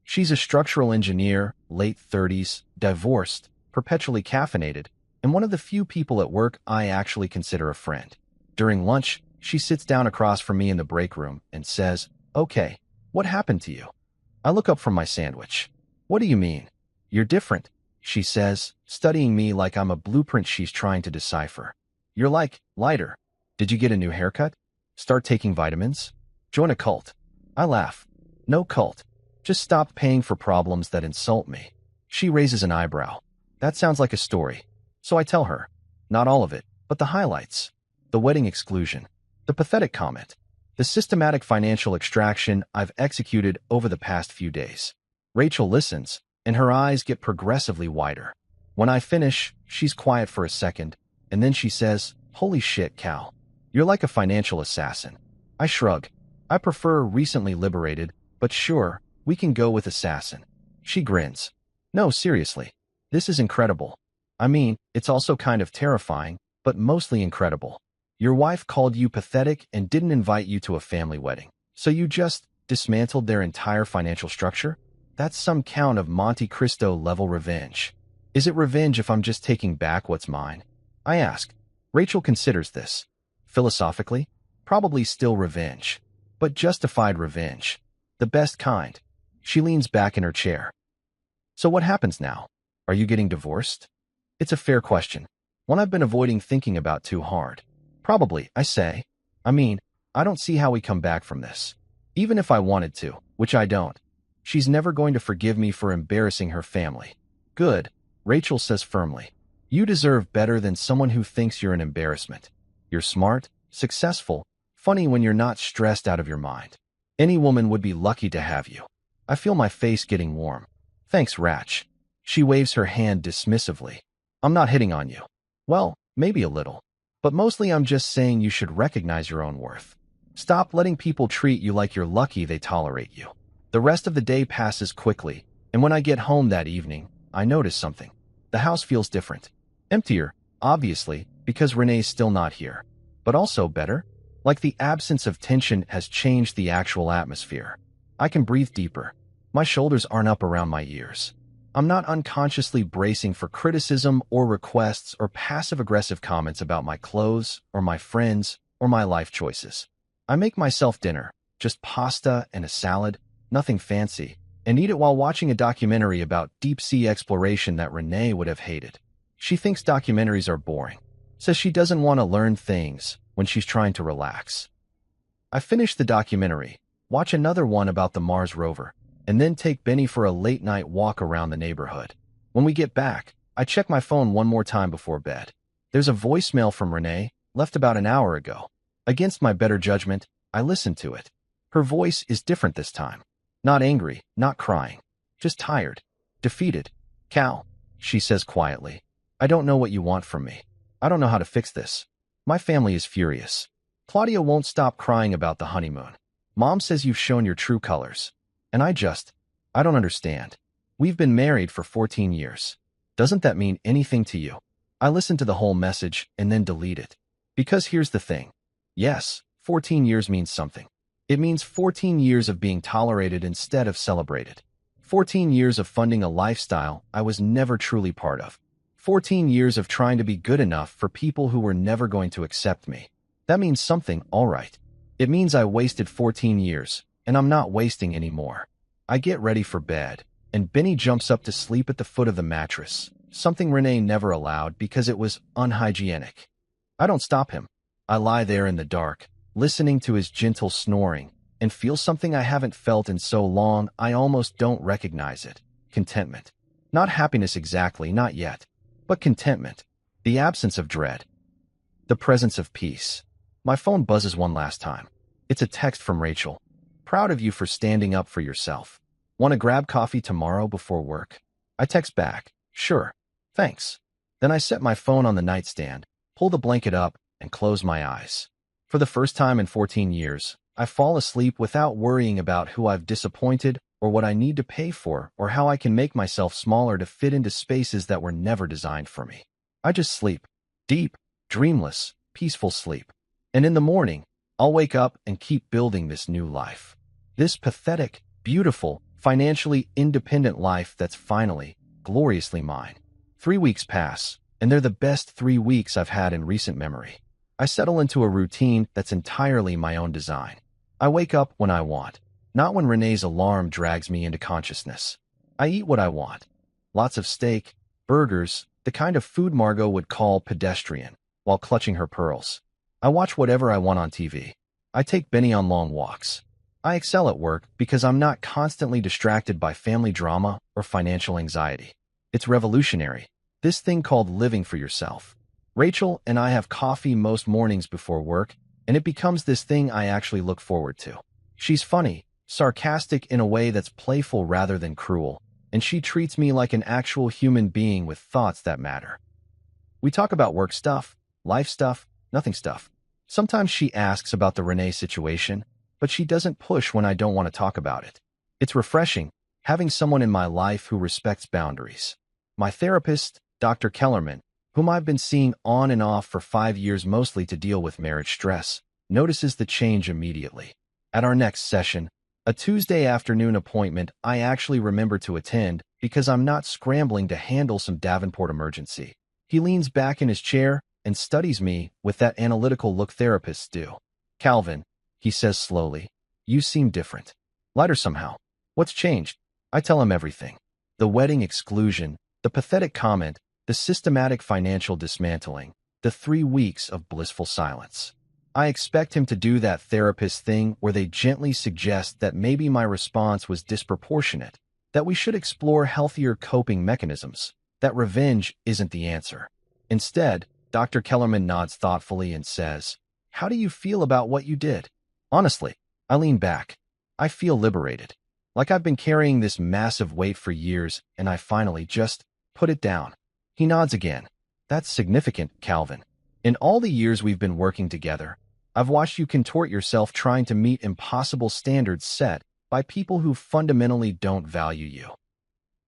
She's a structural engineer, late 30s, divorced, perpetually caffeinated, and one of the few people at work I actually consider a friend. During lunch, she sits down across from me in the break room and says, Okay, what happened to you? I look up from my sandwich. What do you mean? You're different, she says, studying me like I'm a blueprint she's trying to decipher. You're like, lighter. Did you get a new haircut? Start taking vitamins? Join a cult. I laugh. No cult. Just stop paying for problems that insult me. She raises an eyebrow. That sounds like a story. So I tell her. Not all of it, but the highlights. The wedding exclusion. The pathetic comment. The systematic financial extraction I've executed over the past few days. Rachel listens, and her eyes get progressively wider. When I finish, she's quiet for a second, and then she says, "Holy shit, Cal. You're like a financial assassin." I shrug. I prefer recently liberated, but sure, we can go with assassin. She grins. No, seriously. This is incredible. I mean, it's also kind of terrifying, but mostly incredible. Your wife called you pathetic and didn't invite you to a family wedding. So you just dismantled their entire financial structure? That's some Count of Monte Cristo level revenge. Is it revenge if I'm just taking back what's mine? I ask. Rachel considers this. Philosophically, probably still revenge. But justified revenge. The best kind. She leans back in her chair. So what happens now? Are you getting divorced? It's a fair question. One I've been avoiding thinking about too hard. Probably, I say. I mean, I don't see how we come back from this. Even if I wanted to, which I don't. She's never going to forgive me for embarrassing her family. Good, Rachel says firmly. You deserve better than someone who thinks you're an embarrassment. You're smart, successful, funny when you're not stressed out of your mind. Any woman would be lucky to have you. I feel my face getting warm. Thanks, Ratch. She waves her hand dismissively. I'm not hitting on you. Well, maybe a little. But mostly I'm just saying you should recognize your own worth. Stop letting people treat you like you're lucky they tolerate you. The rest of the day passes quickly, and when I get home that evening, I notice something. The house feels different. Emptier, obviously, because Renee's still not here. But also better, like the absence of tension has changed the actual atmosphere. I can breathe deeper. My shoulders aren't up around my ears. I'm not unconsciously bracing for criticism or requests or passive-aggressive comments about my clothes or my friends or my life choices. I make myself dinner, just pasta and a salad, nothing fancy, and eat it while watching a documentary about deep-sea exploration that Renee would have hated. She thinks documentaries are boring, says she doesn't want to learn things when she's trying to relax. I finish the documentary, watch another one about the Mars rover, and then take Benny for a late-night walk around the neighborhood. When we get back, I check my phone one more time before bed. There's a voicemail from Renee, left about an hour ago. Against my better judgment, I listen to it. Her voice is different this time. Not angry, not crying. Just tired. Defeated. Cal, she says quietly. I don't know what you want from me. I don't know how to fix this. My family is furious. Claudia won't stop crying about the honeymoon. Mom says you've shown your true colors. And I don't understand. We've been married for 14 years. Doesn't that mean anything to you? I listen to the whole message and then delete it. Because here's the thing. Yes, 14 years means something. It means 14 years of being tolerated instead of celebrated. 14 years of funding a lifestyle I was never truly part of. 14 years of trying to be good enough for people who were never going to accept me. That means something, all right. It means I wasted 14 years. And I'm not wasting any more. I get ready for bed, and Benny jumps up to sleep at the foot of the mattress, something Renee never allowed because it was unhygienic. I don't stop him. I lie there in the dark, listening to his gentle snoring, and feel something I haven't felt in so long I almost don't recognize it. Contentment. Not happiness exactly, not yet, but contentment. The absence of dread. The presence of peace. My phone buzzes one last time. It's a text from Rachel. Proud of you for standing up for yourself. Want to grab coffee tomorrow before work? I text back, sure, thanks. Then I set my phone on the nightstand, pull the blanket up, and close my eyes. For the first time in 14 years, I fall asleep without worrying about who I've disappointed or what I need to pay for or how I can make myself smaller to fit into spaces that were never designed for me. I just sleep. Deep, dreamless, peaceful sleep. And in the morning, I'll wake up and keep building this new life. This pathetic, beautiful, financially independent life that's finally, gloriously mine. 3 weeks pass, and they're the best 3 weeks I've had in recent memory. I settle into a routine that's entirely my own design. I wake up when I want, not when Renee's alarm drags me into consciousness. I eat what I want. Lots of steak, burgers, the kind of food Margot would call pedestrian, while clutching her pearls. I watch whatever I want on TV. I take Benny on long walks. I excel at work because I'm not constantly distracted by family drama or financial anxiety. It's revolutionary, this thing called living for yourself. Rachel and I have coffee most mornings before work, and it becomes this thing I actually look forward to. She's funny, sarcastic in a way that's playful rather than cruel, and she treats me like an actual human being with thoughts that matter. We talk about work stuff, life stuff, nothing stuff. Sometimes she asks about the Renee situation, but she doesn't push when I don't want to talk about it. It's refreshing, having someone in my life who respects boundaries. My therapist, Dr. Kellerman, whom I've been seeing on and off for 5 years mostly to deal with marriage stress, notices the change immediately. At our next session, a Tuesday afternoon appointment I actually remember to attend because I'm not scrambling to handle some Davenport emergency. He leans back in his chair and studies me with that analytical look therapists do. "Calvin," he says slowly, "you seem different. Lighter somehow. What's changed?" I tell him everything. The wedding exclusion, the pathetic comment, the systematic financial dismantling, the 3 weeks of blissful silence. I expect him to do that therapist thing where they gently suggest that maybe my response was disproportionate, that we should explore healthier coping mechanisms, that revenge isn't the answer. Instead, Dr. Kellerman nods thoughtfully and says, "How do you feel about what you did?" Honestly, I lean back. I feel liberated. Like I've been carrying this massive weight for years and I finally just put it down. He nods again. "That's significant, Calvin. In all the years we've been working together, I've watched you contort yourself trying to meet impossible standards set by people who fundamentally don't value you.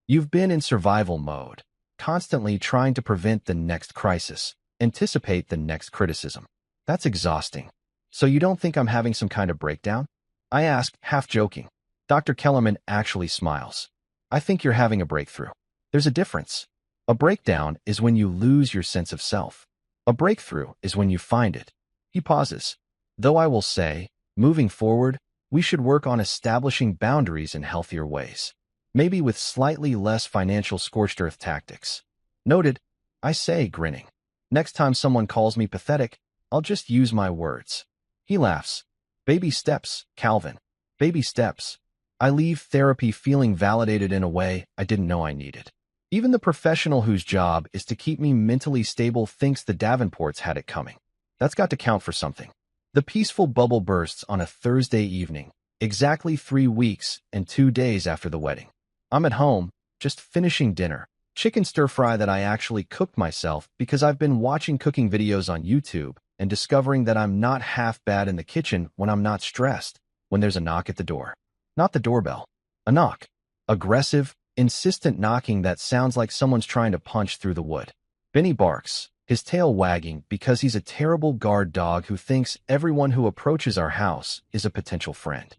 You've been in survival mode, constantly trying to prevent the next crisis, anticipate the next criticism. That's exhausting. So you don't think I'm having some kind of breakdown?" I ask, half joking. Dr. Kellerman actually smiles. "I think you're having a breakthrough. There's a difference. A breakdown is when you lose your sense of self. A breakthrough is when you find it." He pauses. "Though I will say, moving forward, we should work on establishing boundaries in healthier ways. Maybe with slightly less financial scorched earth tactics." "Noted," I say, grinning. "Next time someone calls me pathetic, I'll just use my words." He laughs. "Baby steps, Calvin. Baby steps." I leave therapy feeling validated in a way I didn't know I needed. Even the professional whose job is to keep me mentally stable thinks the Davenports had it coming. That's got to count for something. The peaceful bubble bursts on a Thursday evening, exactly 3 weeks and 2 days after the wedding. I'm at home, just finishing dinner. Chicken stir-fry that I actually cooked myself because I've been watching cooking videos on YouTube and discovering that I'm not half bad in the kitchen when I'm not stressed, when there's a knock at the door. Not the doorbell. A knock. Aggressive, insistent knocking that sounds like someone's trying to punch through the wood. Benny barks, his tail wagging because he's a terrible guard dog who thinks everyone who approaches our house is a potential friend.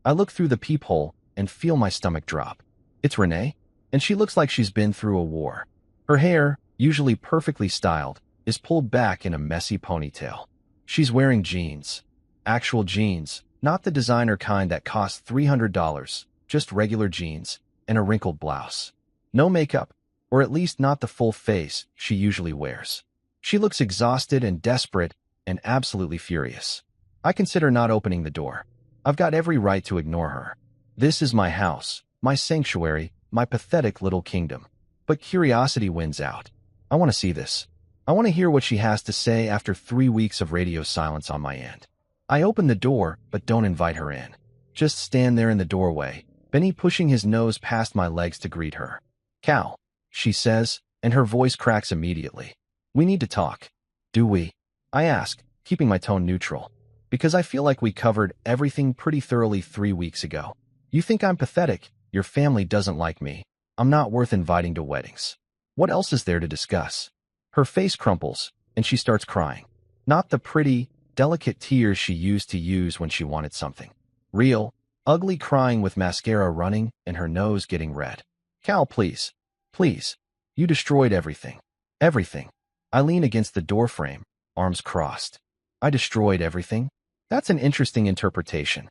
I look through the peephole and feel my stomach drop. It's Renee, and she looks like she's been through a war. Her hair, usually perfectly styled, is pulled back in a messy ponytail. She's wearing jeans. Actual jeans, not the designer kind that cost $300, just regular jeans and a wrinkled blouse. No makeup, or at least not the full face she usually wears. She looks exhausted and desperate and absolutely furious. I consider not opening the door. I've got every right to ignore her. This is my house, my sanctuary, my pathetic little kingdom. But curiosity wins out. I want to see this. I want to hear what she has to say after 3 weeks of radio silence on my end. I open the door, but don't invite her in. Just stand there in the doorway, Benny pushing his nose past my legs to greet her. "Cal," she says, and her voice cracks immediately. "We need to talk." "Do we?" I ask, keeping my tone neutral, because I feel like we covered everything pretty thoroughly 3 weeks ago. "You think I'm pathetic, your family doesn't like me, I'm not worth inviting to weddings. What else is there to discuss?" Her face crumples, and she starts crying. Not the pretty, delicate tears she used to use when she wanted something. Real, ugly crying with mascara running and her nose getting red. "Cal, please. Please. You destroyed everything. Everything." I lean against the doorframe, arms crossed. "I destroyed everything?" That's an interesting interpretation.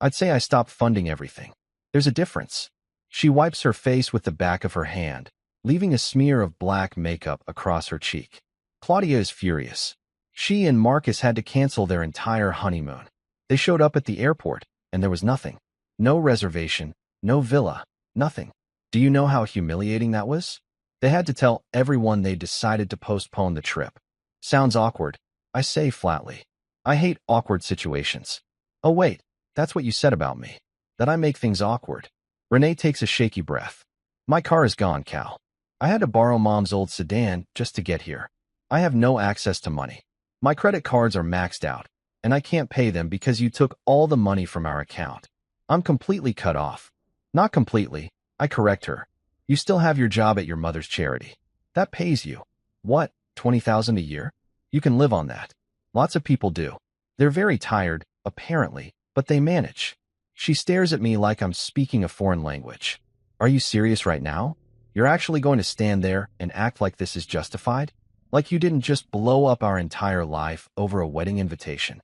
I'd say I stopped funding everything. There's a difference. She wipes her face with the back of her hand, leaving a smear of black makeup across her cheek. Claudia is furious. She and Marcus had to cancel their entire honeymoon. They showed up at the airport, and there was nothing. No reservation, no villa, nothing. Do you know how humiliating that was? They had to tell everyone they decided to postpone the trip. Sounds awkward, I say flatly. I hate awkward situations. Oh wait, that's what you said about me. That I make things awkward. Renee takes a shaky breath. My car is gone, Cal. I had to borrow Mom's old sedan just to get here. I have no access to money. My credit cards are maxed out, and I can't pay them because you took all the money from our account. I'm completely cut off. Not completely, I correct her. You still have your job at your mother's charity. That pays you. What, $20,000 a year? You can live on that. Lots of people do. They're very tired, apparently, but they manage. She stares at me like I'm speaking a foreign language. Are you serious right now? You're actually going to stand there and act like this is justified? Like you didn't just blow up our entire life over a wedding invitation?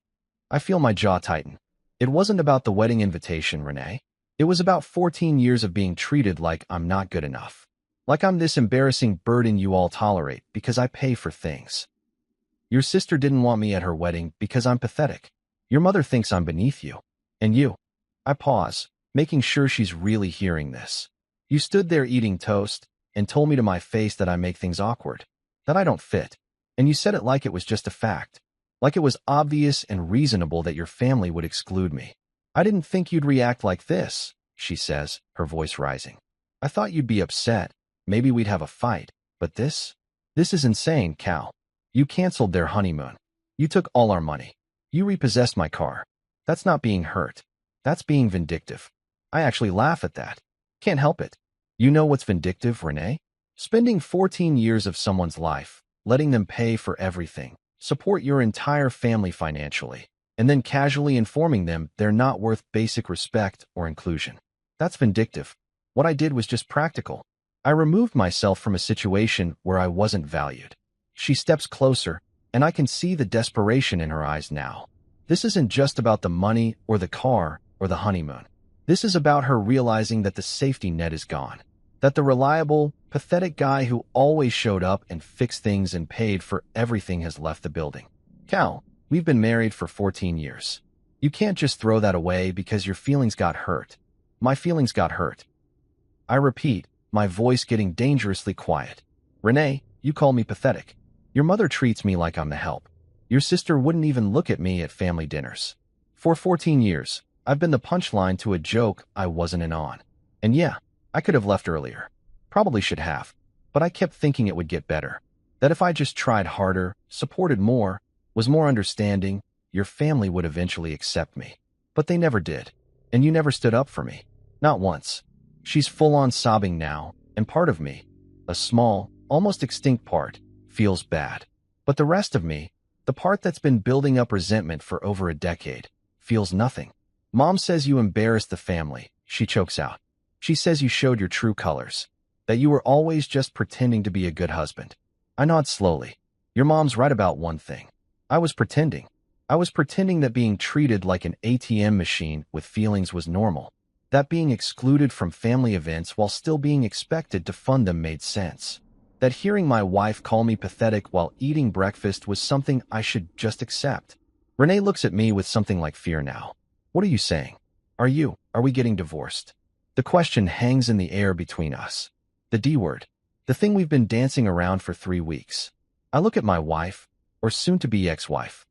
I feel my jaw tighten. It wasn't about the wedding invitation, Renee. It was about 14 years of being treated like I'm not good enough. Like I'm this embarrassing burden you all tolerate because I pay for things. Your sister didn't want me at her wedding because I'm pathetic. Your mother thinks I'm beneath you. And you. I pause, making sure she's really hearing this. You stood there eating toast and told me to my face that I make things awkward, that I don't fit. And you said it like it was just a fact, like it was obvious and reasonable that your family would exclude me. I didn't think you'd react like this, she says, her voice rising. I thought you'd be upset. Maybe we'd have a fight. But this is insane, Cal. You canceled their honeymoon. You took all our money. You repossessed my car. That's not being hurt. That's being vindictive. I actually laugh at that. Can't help it. You know what's vindictive, Renee? Spending 14 years of someone's life, letting them pay for everything, support your entire family financially, and then casually informing them they're not worth basic respect or inclusion. That's vindictive. What I did was just practical. I removed myself from a situation where I wasn't valued. She steps closer, and I can see the desperation in her eyes now. This isn't just about the money or the car or the honeymoon. This is about her realizing that the safety net is gone. That the reliable, pathetic guy who always showed up and fixed things and paid for everything has left the building. Cal, we've been married for 14 years. You can't just throw that away because your feelings got hurt. My feelings got hurt. I repeat, my voice getting dangerously quiet. Renee, you call me pathetic. Your mother treats me like I'm the help. Your sister wouldn't even look at me at family dinners. For 14 years, I've been the punchline to a joke I wasn't in on. And yeah, I could have left earlier. Probably should have. But I kept thinking it would get better. That if I just tried harder, supported more, was more understanding, your family would eventually accept me. But they never did. And you never stood up for me. Not once. She's full-on sobbing now, and part of me, a small, almost extinct part, feels bad. But the rest of me, the part that's been building up resentment for over a decade, feels nothing. Mom says you embarrassed the family, she chokes out. She says you showed your true colors, that you were always just pretending to be a good husband. I nod slowly. Your mom's right about one thing. I was pretending. I was pretending that being treated like an ATM machine with feelings was normal. That being excluded from family events while still being expected to fund them made sense. That hearing my wife call me pathetic while eating breakfast was something I should just accept. Renee looks at me with something like fear now. What are you saying? Are we getting divorced? The question hangs in the air between us. The D word. The thing we've been dancing around for 3 weeks. I look at my wife, or soon-to-be ex-wife,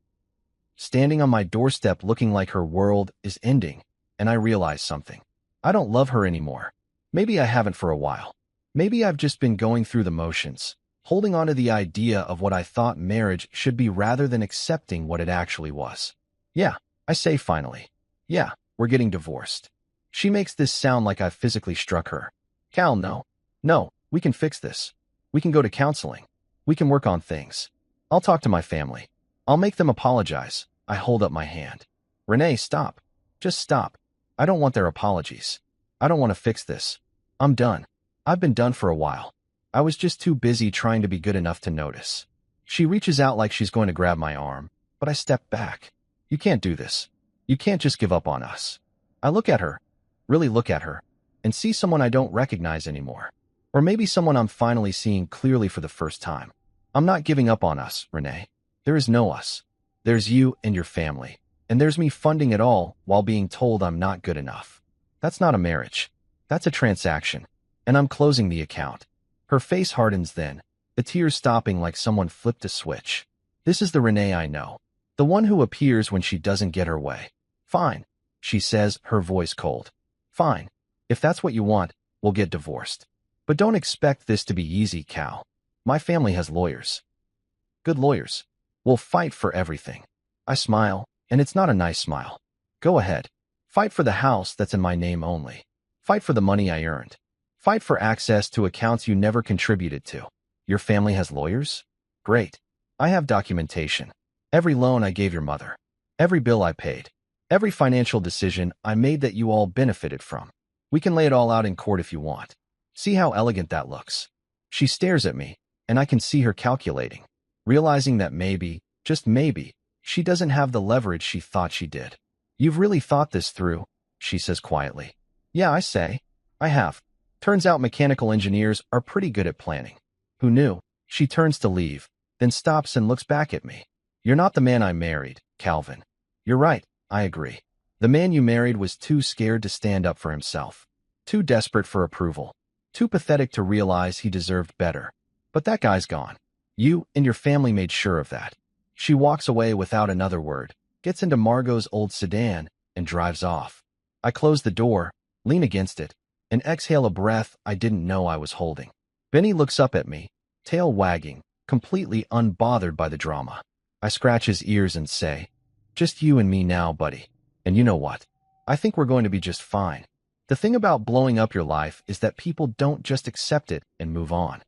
standing on my doorstep looking like her world is ending, and I realize something. I don't love her anymore. Maybe I haven't for a while. Maybe I've just been going through the motions, holding on to the idea of what I thought marriage should be rather than accepting what it actually was. Yeah, I say finally. Yeah, we're getting divorced. She makes this sound like I've physically struck her. Cal, no. No, we can fix this. We can go to counseling. We can work on things. I'll talk to my family. I'll make them apologize. I hold up my hand. Renee, stop. Just stop. I don't want their apologies. I don't want to fix this. I'm done. I've been done for a while. I was just too busy trying to be good enough to notice. She reaches out like she's going to grab my arm, but I step back. You can't do this. You can't just give up on us. I look at her. Really look at her. and see someone I don't recognize anymore. Or maybe someone I'm finally seeing clearly for the first time. I'm not giving up on us, Renee. There is no us. There's you and your family. And there's me funding it all while being told I'm not good enough. That's not a marriage. That's a transaction. And I'm closing the account. Her face hardens then, the tears stopping like someone flipped a switch. This is the Renee I know. The one who appears when she doesn't get her way. Fine, she says, her voice cold. Fine. If that's what you want, we'll get divorced. But don't expect this to be easy, Cal. My family has lawyers. Good lawyers. We'll fight for everything. I smile, and it's not a nice smile. Go ahead. Fight for the house that's in my name only. Fight for the money I earned. Fight for access to accounts you never contributed to. Your family has lawyers? Great. I have documentation. Every loan I gave your mother. Every bill I paid. Every financial decision I made that you all benefited from. We can lay it all out in court if you want. See how elegant that looks. She stares at me, and I can see her calculating, realizing that maybe, just maybe, she doesn't have the leverage she thought she did. You've really thought this through, she says quietly. Yeah, I say. I have. Turns out mechanical engineers are pretty good at planning. Who knew? She turns to leave, then stops and looks back at me. You're not the man I married, Calvin. You're right, I agree. The man you married was too scared to stand up for himself. Too desperate for approval. Too pathetic to realize he deserved better. But that guy's gone. You and your family made sure of that. She walks away without another word, gets into Margot's old sedan, and drives off. I close the door, lean against it, and exhale a breath I didn't know I was holding. Benny looks up at me, tail wagging, completely unbothered by the drama. I scratch his ears and say, just you and me now, buddy. And you know what? I think we're going to be just fine. The thing about blowing up your life is that people don't just accept it and move on.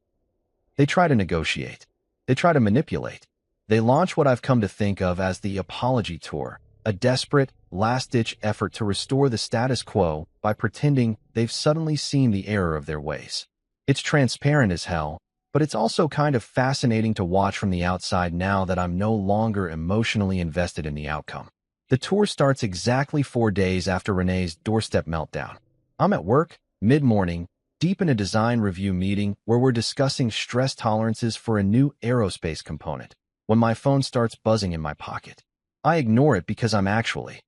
They try to negotiate. They try to manipulate. They launch what I've come to think of as the apology tour, a desperate, last-ditch effort to restore the status quo by pretending they've suddenly seen the error of their ways. It's transparent as hell, but it's also kind of fascinating to watch from the outside now that I'm no longer emotionally invested in the outcome. The tour starts exactly 4 days after Renee's doorstep meltdown. I'm at work, mid-morning, deep in a design review meeting where we're discussing stress tolerances for a new aerospace component, when my phone starts buzzing in my pocket. I ignore it because I'm actually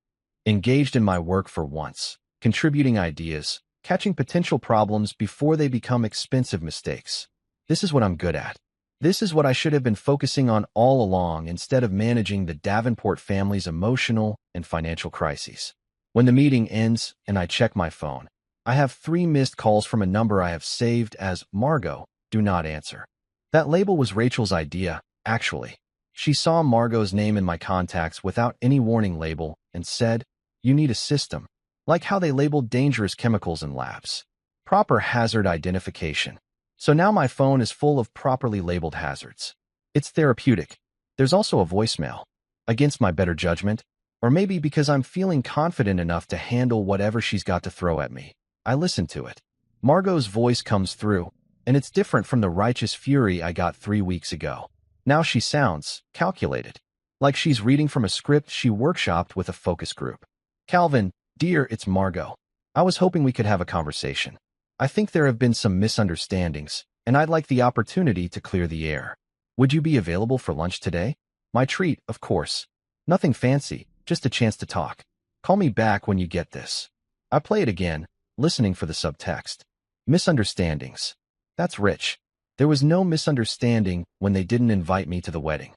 engaged in my work for once, contributing ideas, catching potential problems before they become expensive mistakes. This is what I'm good at. This is what I should have been focusing on all along instead of managing the Davenport family's emotional and financial crises. When the meeting ends and I check my phone, I have 3 missed calls from a number I have saved as Margot, do not answer. That label was Rachel's idea, actually. She saw Margot's name in my contacts without any warning label and said, you need a system, like how they labeled dangerous chemicals in labs. Proper hazard identification. So now my phone is full of properly labeled hazards. It's therapeutic. There's also a voicemail. Against my better judgment, or maybe because I'm feeling confident enough to handle whatever she's got to throw at me. I listen to it. Margot's voice comes through, and it's different from the righteous fury I got 3 weeks ago. Now she sounds calculated, like she's reading from a script she workshopped with a focus group. Calvin, dear, it's Margot. I was hoping we could have a conversation. I think there have been some misunderstandings, and I'd like the opportunity to clear the air. Would you be available for lunch today? My treat, of course. Nothing fancy, just a chance to talk. Call me back when you get this. I play it again, listening for the subtext. Misunderstandings. That's rich. There was no misunderstanding when they didn't invite me to the wedding.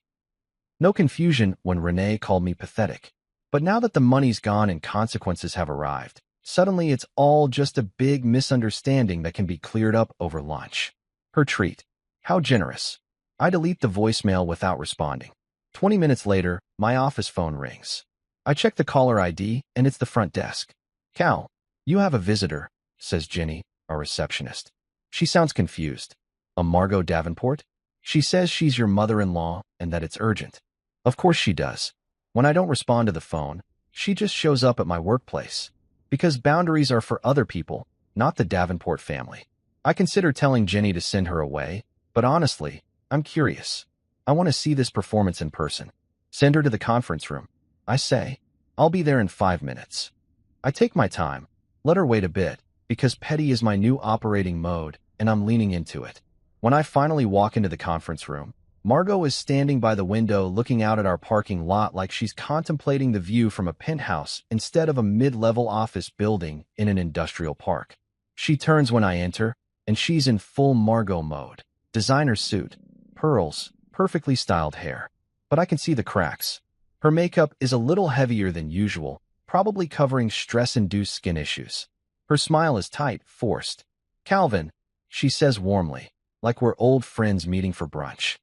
No confusion when Renee called me pathetic. But now that the money's gone and consequences have arrived, suddenly it's all just a big misunderstanding that can be cleared up over lunch. Her treat. How generous. I delete the voicemail without responding. 20 minutes later, my office phone rings. I check the caller ID, and it's the front desk. Cal, you have a visitor, says Jenny, our receptionist. She sounds confused. A Margot Davenport? She says she's your mother-in-law and that it's urgent. Of course she does. When I don't respond to the phone, she just shows up at my workplace. Because boundaries are for other people, not the Davenport family. I consider telling Jenny to send her away, but honestly, I'm curious. I want to see this performance in person. Send her to the conference room. I say, I'll be there in 5 minutes. I take my time, let her wait a bit, because petty is my new operating mode, and I'm leaning into it. When I finally walk into the conference room, Margot is standing by the window looking out at our parking lot like she's contemplating the view from a penthouse instead of a mid-level office building in an industrial park. She turns when I enter, and she's in full Margot mode. Designer suit, pearls, perfectly styled hair. But I can see the cracks. Her makeup is a little heavier than usual, probably covering stress-induced skin issues. Her smile is tight, forced. "Calvin," she says warmly, like we're old friends meeting for brunch.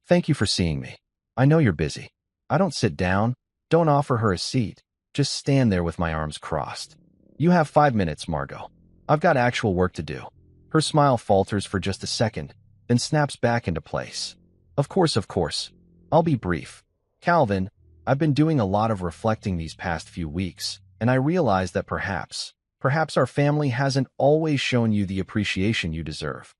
"Thank you for seeing me. I know you're busy." I don't sit down, don't offer her a seat, just stand there with my arms crossed. "You have 5 minutes, Margot. I've got actual work to do." Her smile falters for just a second, then snaps back into place. Of course. I'll be brief. "Calvin, I've been doing a lot of reflecting these past few weeks, and I realize that perhaps our family hasn't always shown you the appreciation you deserve."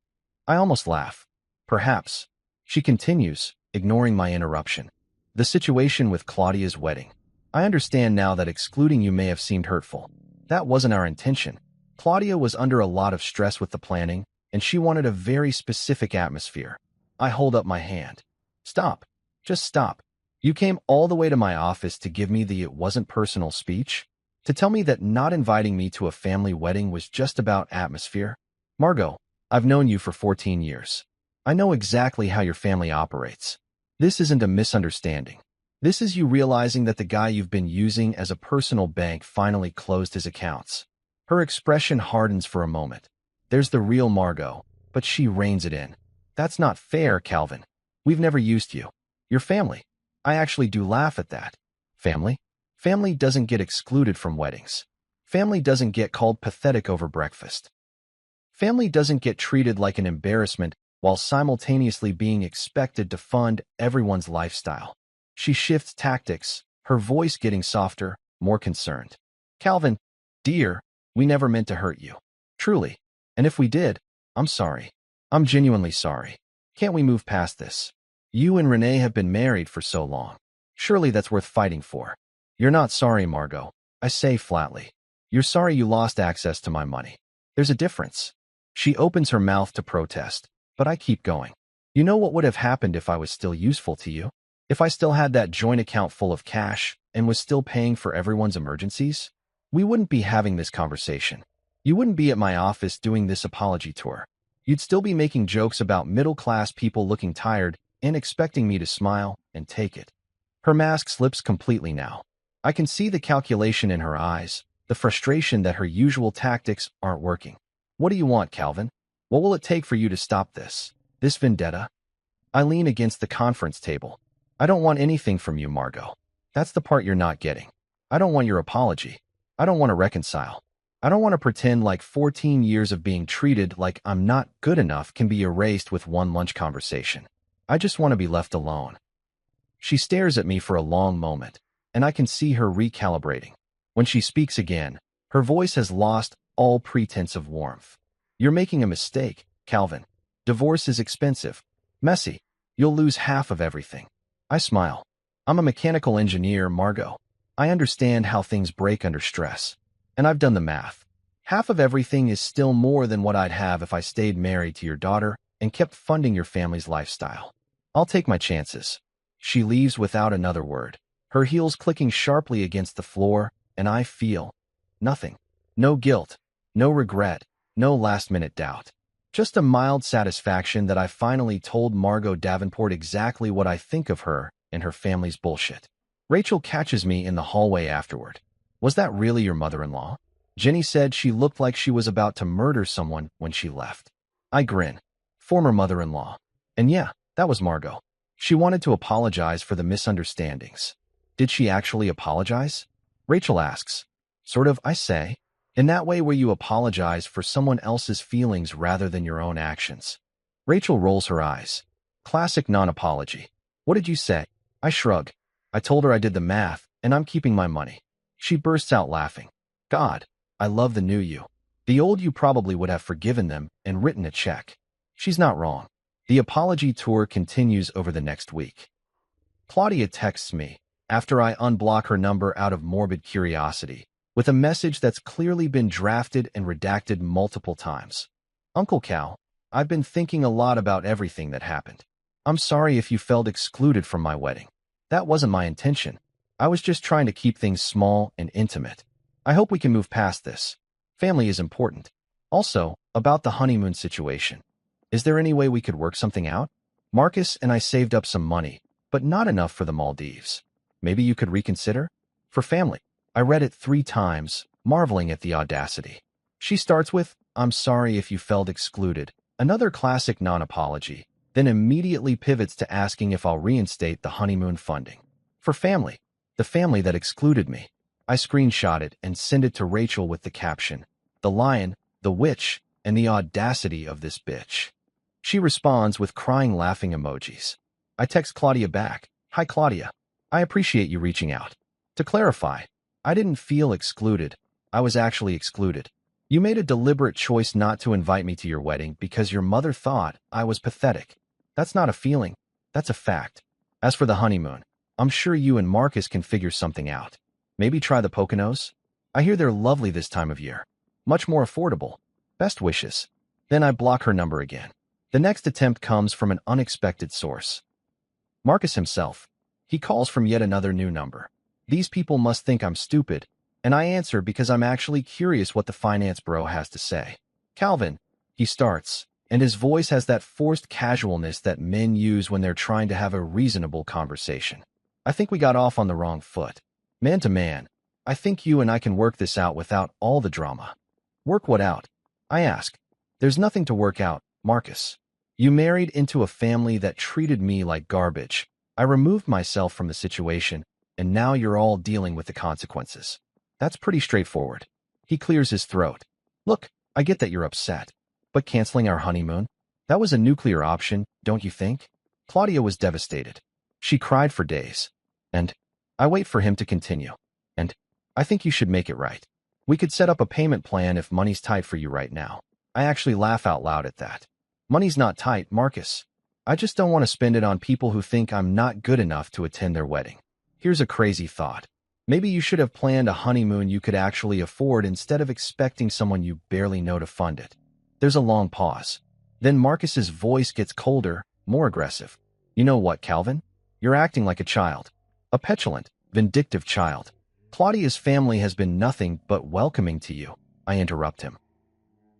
I almost laugh. "Perhaps," she continues, ignoring my interruption. "The situation with Claudia's wedding. I understand now that excluding you may have seemed hurtful. That wasn't our intention. Claudia was under a lot of stress with the planning, and she wanted a very specific atmosphere." I hold up my hand. "Stop. Just stop. You came all the way to my office to give me the 'it wasn't personal' speech? To tell me that not inviting me to a family wedding was just about atmosphere? Margot, I've known you for 14 years. I know exactly how your family operates. This isn't a misunderstanding. This is you realizing that the guy you've been using as a personal bank finally closed his accounts." Her expression hardens for a moment. There's the real Margot, but she reins it in. "That's not fair, Calvin. We've never used you. Your family." I actually do laugh at that. Family? Family doesn't get excluded from weddings. Family doesn't get called pathetic over breakfast. Family doesn't get treated like an embarrassment while simultaneously being expected to fund everyone's lifestyle. She shifts tactics, her voice getting softer, more concerned. "Calvin, dear, we never meant to hurt you. Truly. And if we did, I'm sorry. I'm genuinely sorry. Can't we move past this? You and Renee have been married for so long. Surely that's worth fighting for." "You're not sorry, Margot," I say flatly. "You're sorry you lost access to my money. There's a difference." She opens her mouth to protest, but I keep going. "You know what would have happened if I was still useful to you? If I still had that joint account full of cash and was still paying for everyone's emergencies? We wouldn't be having this conversation. You wouldn't be at my office doing this apology tour. You'd still be making jokes about middle-class people looking tired and expecting me to smile and take it." Her mask slips completely now. I can see the calculation in her eyes, the frustration that her usual tactics aren't working. "What do you want, Calvin? What will it take for you to stop this vendetta?" I lean against the conference table. "I don't want anything from you, Margot. That's the part you're not getting. I don't want your apology. I don't want to reconcile. I don't want to pretend like 14 years of being treated like I'm not good enough can be erased with one lunch conversation. I just want to be left alone." She stares at me for a long moment, and I can see her recalibrating. When she speaks again, her voice has lost all pretense of warmth. "You're making a mistake, Calvin. Divorce is expensive, messy. You'll lose half of everything." I smile. "I'm a mechanical engineer, Margot. I understand how things break under stress. And I've done the math. Half of everything is still more than what I'd have if I stayed married to your daughter and kept funding your family's lifestyle. I'll take my chances." She leaves without another word, her heels clicking sharply against the floor, and I feel nothing. No guilt, no regret, no last-minute doubt. Just a mild satisfaction that I finally told Margot Davenport exactly what I think of her and her family's bullshit. Rachel catches me in the hallway afterward. "Was that really your mother-in-law? Jenny said she looked like she was about to murder someone when she left." I grin. Former mother-in-law. And yeah, that was Margot. She wanted to apologize for the misunderstandings. Did she actually apologize? Rachel asks. Sort of, I say. In that way where you apologize for someone else's feelings rather than your own actions. Rachel rolls her eyes. Classic non-apology. What did you say? I shrug. I told her I did the math, and I'm keeping my money. She bursts out laughing. God, I love the new you. The old you probably would have forgiven them and written a check. She's not wrong. The apology tour continues over the next week. Claudia texts me, after I unblock her number out of morbid curiosity. with a message that's clearly been drafted and redacted multiple times. Uncle Cal, I've been thinking a lot about everything that happened. I'm sorry if you felt excluded from my wedding. That wasn't my intention. I was just trying to keep things small and intimate. I hope we can move past this. Family is important. Also, about the honeymoon situation. Is there any way we could work something out? Marcus and I saved up some money, but not enough for the Maldives. Maybe you could reconsider? For family. I read it 3 times, marveling at the audacity. She starts with, I'm sorry if you felt excluded, another classic non-apology, then immediately pivots to asking if I'll reinstate the honeymoon funding. For family. The family that excluded me. I screenshot it and send it to Rachel with the caption, the lion, the witch, and the audacity of this bitch. She responds with crying laughing emojis. I text Claudia back, Hi Claudia. I appreciate you reaching out. To clarify, I didn't feel excluded. I was actually excluded. You made a deliberate choice not to invite me to your wedding because your mother thought I was pathetic. That's not a feeling. That's a fact. As for the honeymoon, I'm sure you and Marcus can figure something out. Maybe try the Poconos? I hear they're lovely this time of year. Much more affordable. Best wishes. Then I block her number again. The next attempt comes from an unexpected source. Marcus himself. He calls from yet another new number. These people must think I'm stupid, and I answer because I'm actually curious what the finance bro has to say. Calvin, he starts, and his voice has that forced casualness that men use when they're trying to have a reasonable conversation. I think we got off on the wrong foot. Man to man, I think you and I can work this out without all the drama. Work what out? I ask. There's nothing to work out, Marcus. You married into a family that treated me like garbage. I removed myself from the situation, and now you're all dealing with the consequences. That's pretty straightforward. He clears his throat. Look, I get that you're upset, but canceling our honeymoon? That was a nuclear option, don't you think? Claudia was devastated. She cried for days. And I wait for him to continue. And I think you should make it right. We could set up a payment plan if money's tight for you right now. I actually laugh out loud at that. Money's not tight, Marcus. I just don't want to spend it on people who think I'm not good enough to attend their wedding. Here's a crazy thought. Maybe you should have planned a honeymoon you could actually afford instead of expecting someone you barely know to fund it. There's a long pause. Then Marcus's voice gets colder, more aggressive. You know what, Calvin? You're acting like a child. A petulant, vindictive child. Claudia's family has been nothing but welcoming to you. I interrupt him.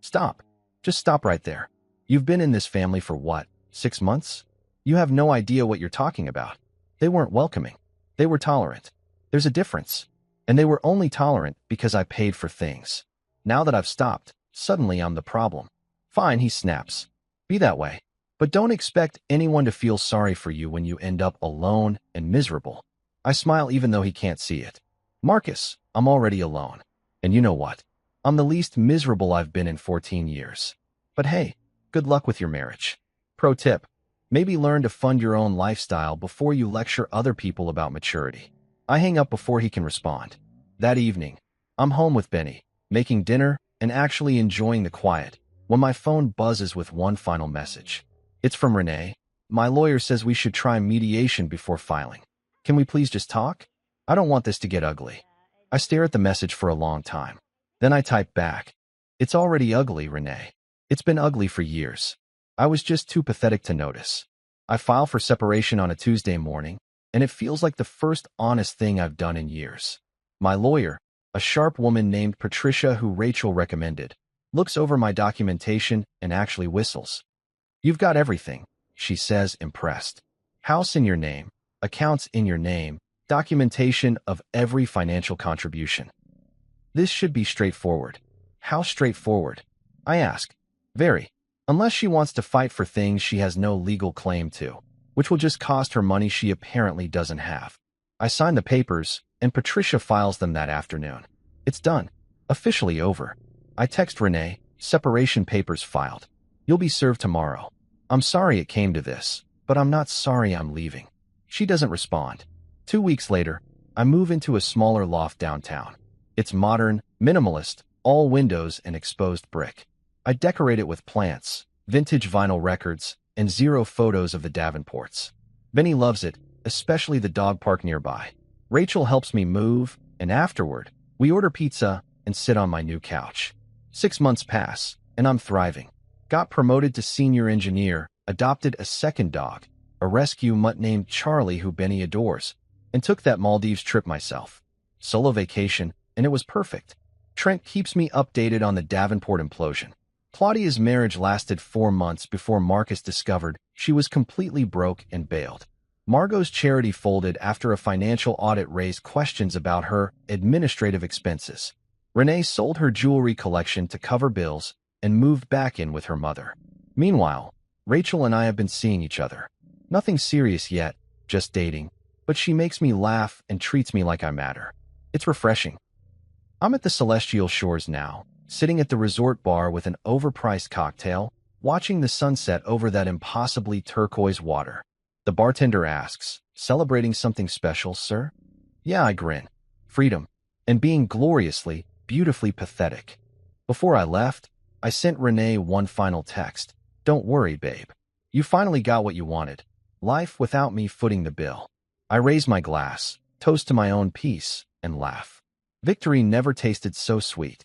Stop. Just stop right there. You've been in this family for what, 6 months? You have no idea what you're talking about. They weren't welcoming. They were tolerant. There's a difference. And they were only tolerant because I paid for things. Now that I've stopped, suddenly I'm the problem. Fine, he snaps. Be that way. But don't expect anyone to feel sorry for you when you end up alone and miserable. I smile even though he can't see it. Marcus, I'm already alone. And you know what? I'm the least miserable I've been in 14 years. But hey, good luck with your marriage. Pro tip, maybe learn to fund your own lifestyle before you lecture other people about maturity. I hang up before he can respond. That evening, I'm home with Benny, making dinner and actually enjoying the quiet, when my phone buzzes with one final message. It's from Renee. My lawyer says we should try mediation before filing. Can we please just talk? I don't want this to get ugly. I stare at the message for a long time. Then I type back. It's already ugly, Renee. It's been ugly for years. I was just too pathetic to notice. I file for separation on a Tuesday morning, and it feels like the first honest thing I've done in years. My lawyer, a sharp woman named Patricia who Rachel recommended, looks over my documentation and actually whistles. You've got everything, she says, impressed. House in your name, accounts in your name, documentation of every financial contribution. This should be straightforward. How straightforward? I ask. Very. Unless she wants to fight for things she has no legal claim to, which will just cost her money she apparently doesn't have. I sign the papers, and Patricia files them that afternoon. It's done. Officially over. I text Renee, separation papers filed. You'll be served tomorrow. I'm sorry it came to this, but I'm not sorry I'm leaving. She doesn't respond. 2 weeks later, I move into a smaller loft downtown. It's modern, minimalist, all windows and exposed brick. I decorate it with plants, vintage vinyl records, and 0 photos of the Davenports. Benny loves it, especially the dog park nearby. Rachel helps me move, and afterward, We order pizza and sit on my new couch. 6 months pass, and I'm thriving. Got promoted to senior engineer, adopted a second dog, a rescue mutt named Charlie who Benny adores, and took that Maldives trip myself. Solo vacation, and it was perfect. Trent keeps me updated on the Davenport implosion. Claudia's marriage lasted 4 months before Marcus discovered she was completely broke and bailed. Margot's charity folded after a financial audit raised questions about her administrative expenses. Renee sold her jewelry collection to cover bills and moved back in with her mother. Meanwhile, Rachel and I have been seeing each other. Nothing serious yet, just dating, but she makes me laugh and treats me like I matter. It's refreshing. I'm at the Celestial Shores now, sitting at the resort bar with an overpriced cocktail, watching the sunset over that impossibly turquoise water. The bartender asks, "Celebrating something special, sir?" Yeah, I grin. Freedom. And being gloriously, beautifully pathetic. Before I left, I sent Renee one final text. "Don't worry, babe. You finally got what you wanted. Life without me footing the bill." I raise my glass, toast to my own peace, and laugh. Victory never tasted so sweet.